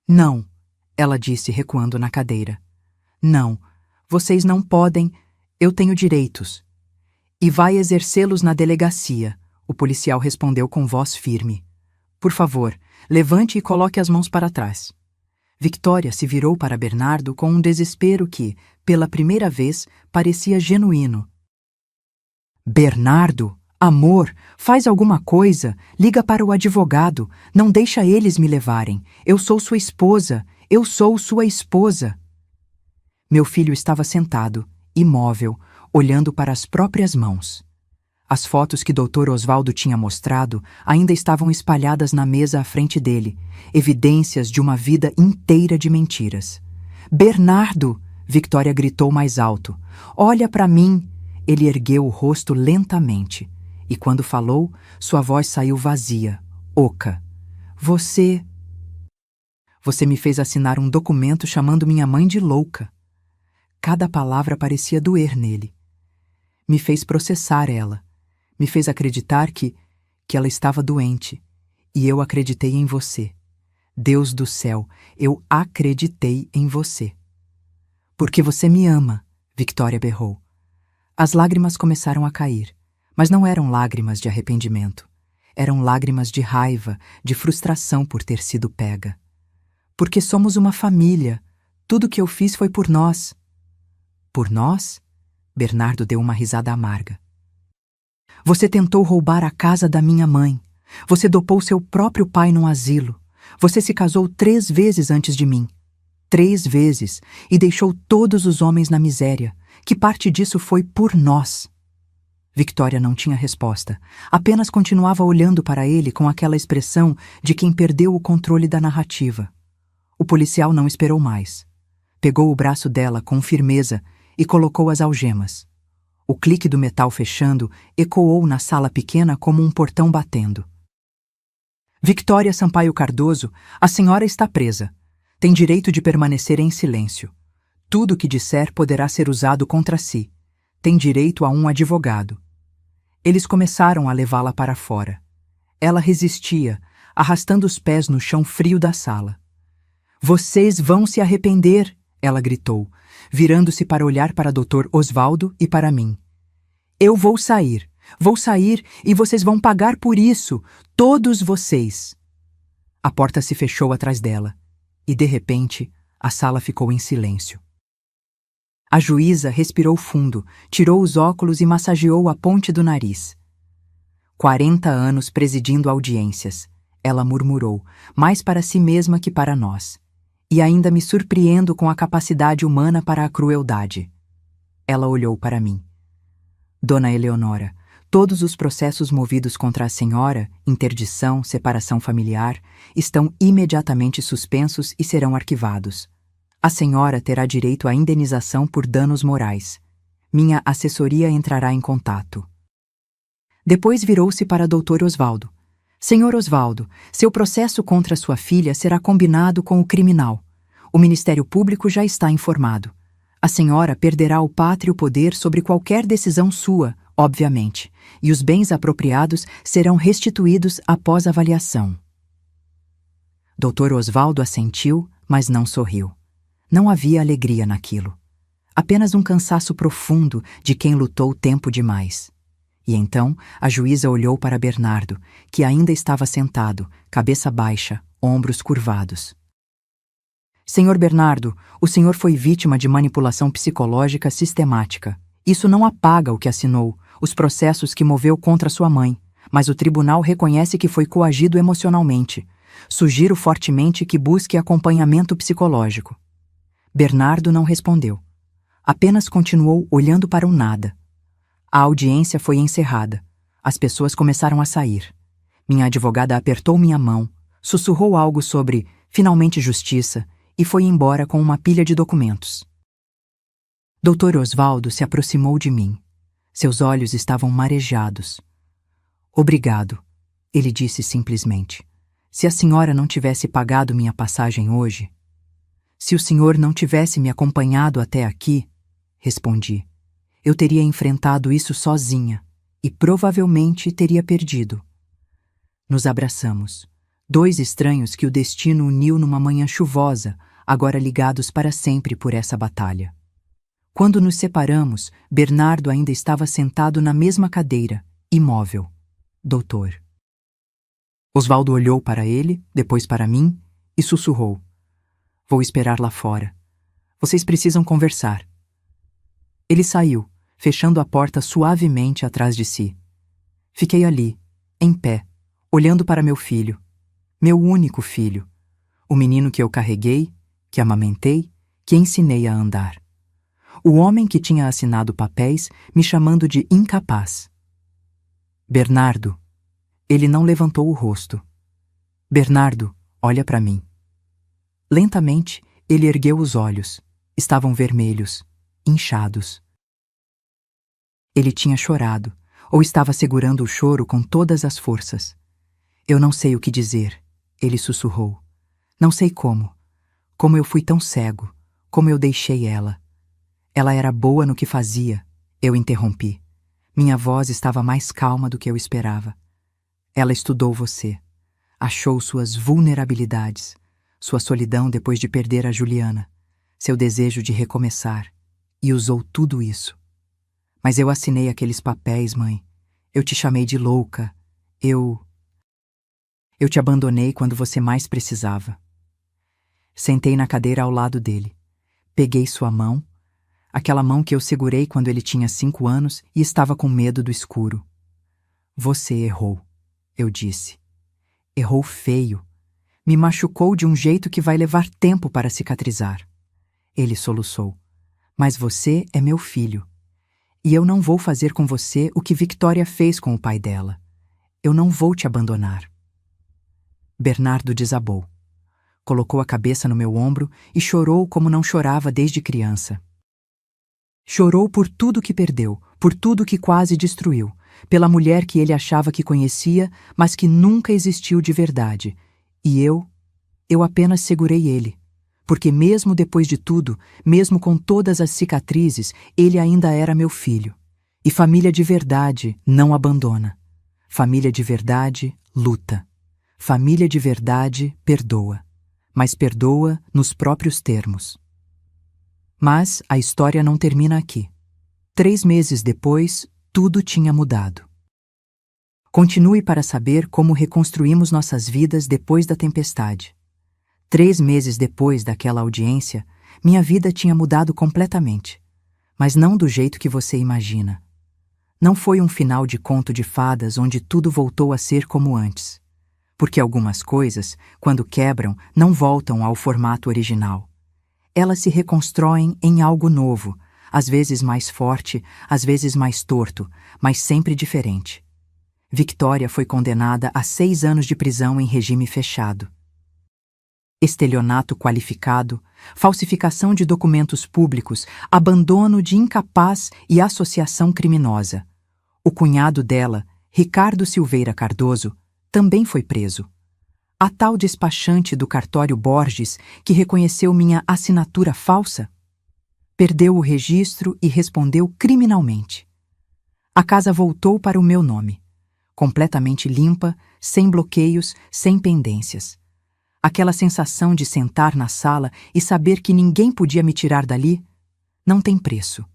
Não, ela disse recuando na cadeira. Não, vocês não podem, eu tenho direitos. E vai exercê-los na delegacia, o policial respondeu com voz firme. Por favor, levante e coloque as mãos para trás. Victoria se virou para Bernardo com um desespero que, pela primeira vez, parecia genuíno. Bernardo, amor, faz alguma coisa, liga para o advogado, não deixa eles me levarem. Eu sou sua esposa, eu sou sua esposa. Meu filho estava sentado, imóvel, olhando para as próprias mãos. As fotos que Dr. Osvaldo tinha mostrado ainda estavam espalhadas na mesa à frente dele, evidências de uma vida inteira de mentiras. Bernardo! Victoria gritou mais alto. Olha para mim! Ele ergueu o rosto lentamente, e quando falou, sua voz saiu vazia, oca. Você me fez assinar um documento chamando minha mãe de louca. Cada palavra parecia doer nele. Me fez processar ela. Me fez acreditar que ela estava doente. E eu acreditei em você. Deus do céu, eu acreditei em você. Porque você me ama, Victoria berrou. As lágrimas começaram a cair, mas não eram lágrimas de arrependimento. Eram lágrimas de raiva, de frustração por ter sido pega. Porque somos uma família. Tudo que eu fiz foi por nós. Por nós? Bernardo deu uma risada amarga. Você tentou roubar a casa da minha mãe. Você dopou seu próprio pai num asilo. Você se casou 3 vezes antes de mim. 3 vezes. E deixou todos os homens na miséria. Que parte disso foi por nós? Victoria não tinha resposta. Apenas continuava olhando para ele com aquela expressão de quem perdeu o controle da narrativa. O policial não esperou mais. Pegou o braço dela com firmeza e colocou as algemas. O clique do metal fechando ecoou na sala pequena como um portão batendo. Victoria Sampaio Cardoso, a senhora está presa. Tem direito de permanecer em silêncio. Tudo o que disser poderá ser usado contra si. Tem direito a um advogado. Eles começaram a levá-la para fora. Ela resistia, arrastando os pés no chão frio da sala. Vocês vão se arrepender, ela gritou, virando-se para olhar para Dr. Osvaldo e para mim. Eu vou sair e vocês vão pagar por isso, todos vocês. A porta se fechou atrás dela e, de repente, a sala ficou em silêncio. A juíza respirou fundo, tirou os óculos e massageou a ponte do nariz. 40 anos presidindo audiências, ela murmurou, mais para si mesma que para nós. E ainda me surpreendo com a capacidade humana para a crueldade. Ela olhou para mim. Dona Eleonora, todos os processos movidos contra a senhora, interdição, separação familiar, estão imediatamente suspensos e serão arquivados. A senhora terá direito à indenização por danos morais. Minha assessoria entrará em contato. Depois virou-se para Dr. Osvaldo. Senhor Osvaldo, seu processo contra sua filha será combinado com o criminal. O Ministério Público já está informado. A senhora perderá o pátrio poder sobre qualquer decisão sua, obviamente, e os bens apropriados serão restituídos após avaliação. Dr. Osvaldo assentiu, mas não sorriu. Não havia alegria naquilo. Apenas um cansaço profundo de quem lutou tempo demais. E então a juíza olhou para Bernardo, que ainda estava sentado, cabeça baixa, ombros curvados. Senhor Bernardo, o senhor foi vítima de manipulação psicológica sistemática. Isso não apaga o que assinou. os processos que moveu contra sua mãe, mas o tribunal reconhece que foi coagido emocionalmente. Sugiro fortemente que busque acompanhamento psicológico. Bernardo não respondeu. Apenas continuou olhando para o nada. A audiência foi encerrada. As pessoas começaram a sair. Minha advogada apertou minha mão, sussurrou algo sobre finalmente justiça e foi embora com uma pilha de documentos. Dr. Osvaldo se aproximou de mim. Seus olhos estavam marejados. Obrigado, ele disse simplesmente. Se a senhora não tivesse pagado minha passagem hoje... Se o senhor não tivesse me acompanhado até aqui, respondi, eu teria enfrentado isso sozinha e provavelmente teria perdido. Nos abraçamos, dois estranhos que o destino uniu numa manhã chuvosa, agora ligados para sempre por essa batalha. Quando nos separamos, Bernardo ainda estava sentado na mesma cadeira, imóvel. Doutor. Osvaldo olhou para ele, depois para mim, e sussurrou. Vou esperar lá fora. Vocês precisam conversar. Ele saiu, fechando a porta suavemente atrás de si. Fiquei ali, em pé, olhando para meu filho, meu único filho, o menino que eu carreguei, que amamentei, que ensinei a andar. O homem que tinha assinado papéis me chamando de incapaz. Bernardo. Ele não levantou o rosto. Bernardo, olha para mim. Lentamente, ele ergueu os olhos. Estavam vermelhos, inchados. Ele tinha chorado, ou estava segurando o choro com todas as forças. Eu não sei o que dizer, ele sussurrou. Não sei como. Como eu fui tão cego, como eu deixei ela. Ela era boa no que fazia, eu interrompi. Minha voz estava mais calma do que eu esperava. Ela estudou você. Achou suas vulnerabilidades. Sua solidão depois de perder a Juliana, seu desejo de recomeçar, e usou tudo isso. Mas eu assinei aqueles papéis, mãe. Eu te chamei de louca. Eu te abandonei quando você mais precisava. Sentei na cadeira ao lado dele. Peguei sua mão, aquela mão que eu segurei quando ele tinha 5 anos e estava com medo do escuro. Você errou, eu disse. Errou feio. Me machucou de um jeito que vai levar tempo para cicatrizar. Ele soluçou. Mas você é meu filho. E eu não vou fazer com você o que Victoria fez com o pai dela. Eu não vou te abandonar. Bernardo desabou. Colocou a cabeça no meu ombro e chorou como não chorava desde criança. Chorou por tudo que perdeu, por tudo que quase destruiu, pela mulher que ele achava que conhecia, mas que nunca existiu de verdade. E eu apenas segurei ele, porque mesmo depois de tudo, mesmo com todas as cicatrizes, ele ainda era meu filho. E família de verdade não abandona. Família de verdade luta. Família de verdade perdoa. Mas perdoa nos próprios termos. Mas a história não termina aqui. 3 meses depois, tudo tinha mudado. Continue para saber como reconstruímos nossas vidas depois da tempestade. 3 meses depois daquela audiência, minha vida tinha mudado completamente. Mas não do jeito que você imagina. Não foi um final de conto de fadas onde tudo voltou a ser como antes. Porque algumas coisas, quando quebram, não voltam ao formato original. Elas se reconstroem em algo novo, às vezes mais forte, às vezes mais torto, mas sempre diferente. Victoria foi condenada a 6 anos de prisão em regime fechado. Estelionato qualificado, falsificação de documentos públicos, abandono de incapaz e associação criminosa. O cunhado dela, Ricardo Silveira Cardoso, também foi preso. A tal despachante do cartório Borges, que reconheceu minha assinatura falsa, perdeu o registro e respondeu criminalmente. A casa voltou para o meu nome. Completamente limpa, sem bloqueios, sem pendências. Aquela sensação de sentar na sala e saber que ninguém podia me tirar dali, não tem preço.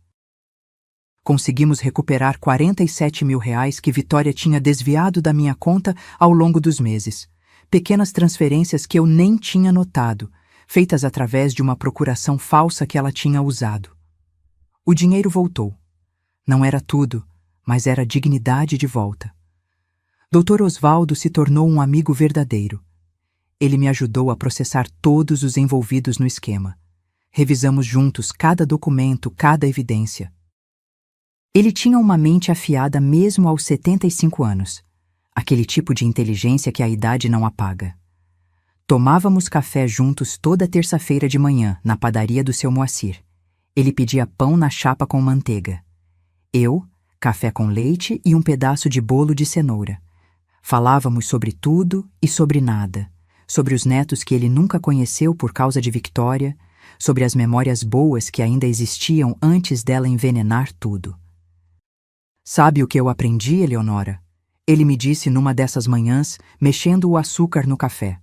Conseguimos recuperar R$ 47.000 que Vitória tinha desviado da minha conta ao longo dos meses. Pequenas transferências que eu nem tinha notado, feitas através de uma procuração falsa que ela tinha usado. O dinheiro voltou. Não era tudo, mas era dignidade de volta. Dr. Osvaldo se tornou um amigo verdadeiro. Ele me ajudou a processar todos os envolvidos no esquema. Revisamos juntos cada documento, cada evidência. Ele tinha uma mente afiada mesmo aos 75 anos. Aquele tipo de inteligência que a idade não apaga. Tomávamos café juntos toda terça-feira de manhã, na padaria do seu Moacir. Ele pedia pão na chapa com manteiga. Eu, café com leite e um pedaço de bolo de cenoura. Falávamos sobre tudo e sobre nada. Sobre os netos que ele nunca conheceu por causa de Victoria, sobre as memórias boas que ainda existiam antes dela envenenar tudo. Sabe o que eu aprendi, Eleonora? Ele me disse numa dessas manhãs, mexendo o açúcar no café.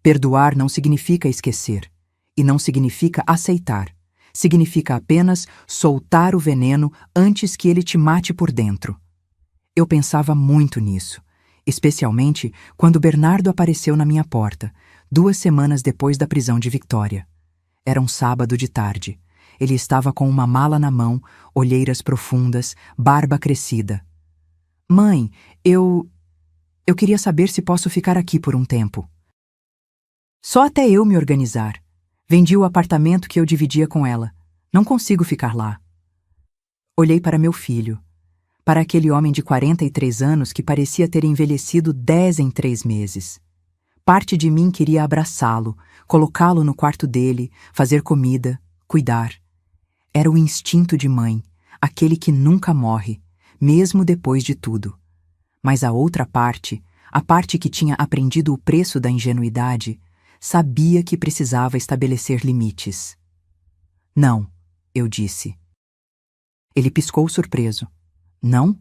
Perdoar não significa esquecer, e não significa aceitar. Significa apenas soltar o veneno antes que ele te mate por dentro. Eu pensava muito nisso, especialmente quando Bernardo apareceu na minha porta, 2 semanas depois da prisão de Victoria. Era um sábado de tarde. Ele estava com uma mala na mão, olheiras profundas, barba crescida. Mãe, eu queria saber se posso ficar aqui por um tempo. Só até eu me organizar. Vendi o apartamento que eu dividia com ela. Não consigo ficar lá. Olhei para meu filho, para aquele homem de 43 anos que parecia ter envelhecido 10 em 3 meses. Parte de mim queria abraçá-lo, colocá-lo no quarto dele, fazer comida, cuidar. Era o instinto de mãe, aquele que nunca morre, mesmo depois de tudo. Mas a outra parte, a parte que tinha aprendido o preço da ingenuidade, sabia que precisava estabelecer limites. Não, eu disse. Ele piscou surpreso. Não?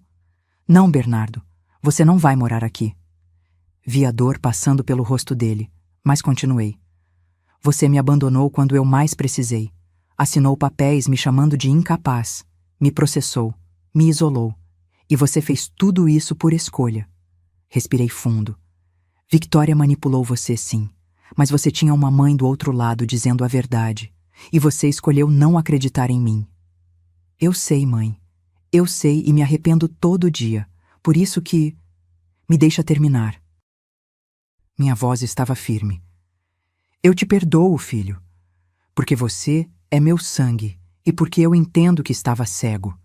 Não, Bernardo. Você não vai morar aqui. Vi a dor passando pelo rosto dele, mas continuei. Você me abandonou quando eu mais precisei. Assinou papéis me chamando de incapaz. Me processou. Me isolou. E você fez tudo isso por escolha. Respirei fundo. Victoria manipulou você, sim. Mas você tinha uma mãe do outro lado dizendo a verdade. E você escolheu não acreditar em mim. Eu sei, mãe. Eu sei e me arrependo todo dia. Por isso que... Me deixa terminar. Minha voz estava firme. Eu te perdoo, filho. Porque você é meu sangue e porque eu entendo que estava cego.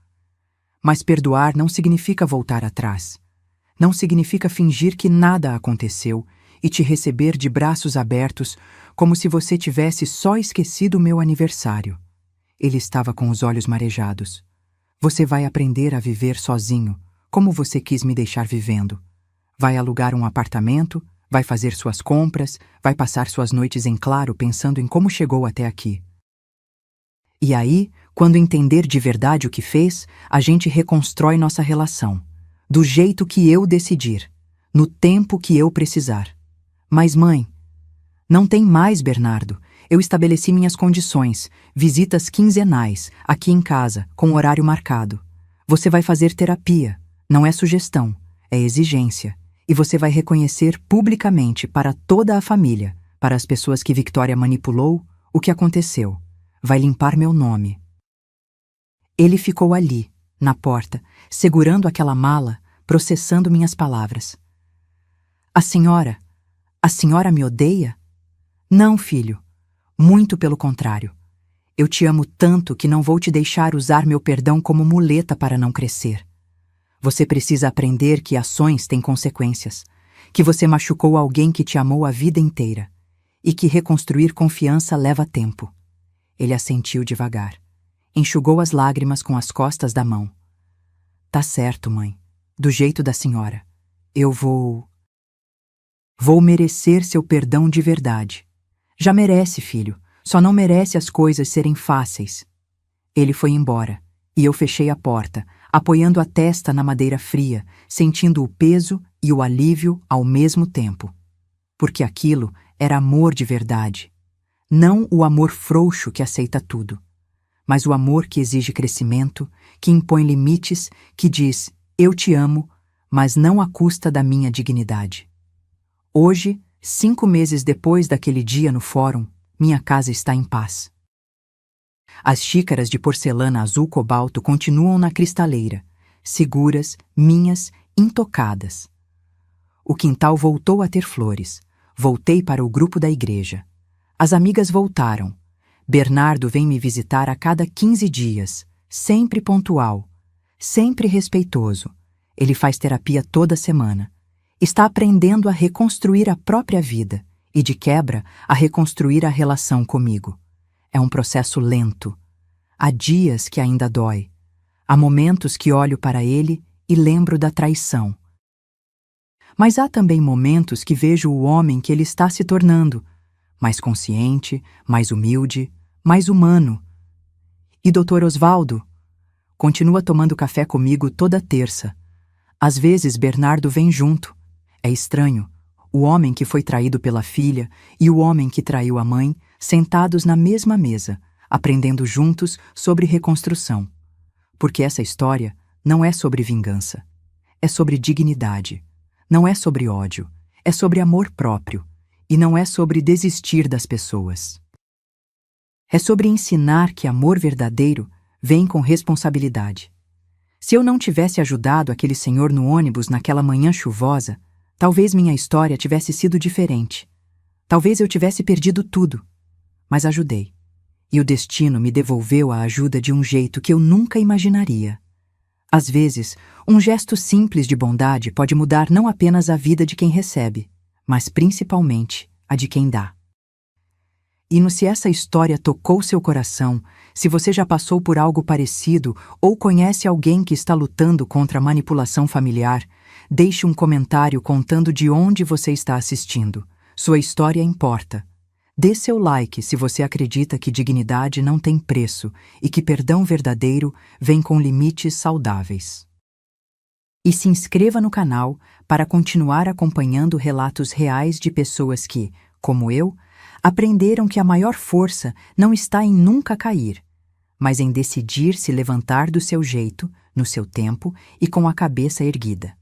Mas perdoar não significa voltar atrás. Não significa fingir que nada aconteceu e te receber de braços abertos como se você tivesse só esquecido o meu aniversário. Ele estava com os olhos marejados. Você vai aprender a viver sozinho, como você quis me deixar vivendo. Vai alugar um apartamento, vai fazer suas compras, vai passar suas noites em claro pensando em como chegou até aqui. E aí, quando entender de verdade o que fez, a gente reconstrói nossa relação. Do jeito que eu decidir, no tempo que eu precisar. Mas, mãe, não tem mais, Bernardo. Eu estabeleci minhas condições, visitas quinzenais, aqui em casa, com horário marcado. Você vai fazer terapia. Não é sugestão, é exigência. E você vai reconhecer publicamente para toda a família, para as pessoas que Victoria manipulou, o que aconteceu. Vai limpar meu nome. Ele ficou ali, na porta, segurando aquela mala, processando minhas palavras. A senhora me odeia? Não, filho. Muito pelo contrário. Eu te amo tanto que não vou te deixar usar meu perdão como muleta para não crescer. Você precisa aprender que ações têm consequências, que você machucou alguém que te amou a vida inteira e que reconstruir confiança leva tempo. Ele assentiu devagar. Enxugou as lágrimas com as costas da mão. Tá certo, mãe. Do jeito da senhora. Eu vou merecer seu perdão de verdade. Já merece, filho. Só não merece as coisas serem fáceis. Ele foi embora, e eu fechei a porta, apoiando a testa na madeira fria, sentindo o peso e o alívio ao mesmo tempo. Porque aquilo era amor de verdade. Não o amor frouxo que aceita tudo, mas o amor que exige crescimento, que impõe limites, que diz, eu te amo, mas não à custa da minha dignidade. Hoje, 5 meses depois daquele dia no fórum, minha casa está em paz. As xícaras de porcelana azul cobalto continuam na cristaleira, seguras, minhas, intocadas. O quintal voltou a ter flores. Voltei para o grupo da igreja. As amigas voltaram. Bernardo vem me visitar a cada 15 dias, sempre pontual, sempre respeitoso. Ele faz terapia toda semana. Está aprendendo a reconstruir a própria vida e, de quebra, a reconstruir a relação comigo. É um processo lento. Há dias que ainda dói. Há momentos que olho para ele e lembro da traição. Mas há também momentos que vejo o homem que ele está se tornando, mais consciente, mais humilde, mais humano. E Dr. Osvaldo? Continua tomando café comigo toda terça. Às vezes Bernardo vem junto. É estranho. O homem que foi traído pela filha e o homem que traiu a mãe, sentados na mesma mesa, aprendendo juntos sobre reconstrução. Porque essa história não é sobre vingança. É sobre dignidade. Não é sobre ódio. É sobre amor próprio. E não é sobre desistir das pessoas. É sobre ensinar que amor verdadeiro vem com responsabilidade. Se eu não tivesse ajudado aquele senhor no ônibus naquela manhã chuvosa, talvez minha história tivesse sido diferente. Talvez eu tivesse perdido tudo. Mas ajudei. E o destino me devolveu a ajuda de um jeito que eu nunca imaginaria. Às vezes, um gesto simples de bondade pode mudar não apenas a vida de quem recebe, mas principalmente a de quem dá. E se essa história tocou seu coração, se você já passou por algo parecido ou conhece alguém que está lutando contra a manipulação familiar, deixe um comentário contando de onde você está assistindo. Sua história importa. Dê seu like se você acredita que dignidade não tem preço e que perdão verdadeiro vem com limites saudáveis. E se inscreva no canal para continuar acompanhando relatos reais de pessoas que, como eu, aprenderam que a maior força não está em nunca cair, mas em decidir se levantar do seu jeito, no seu tempo e com a cabeça erguida.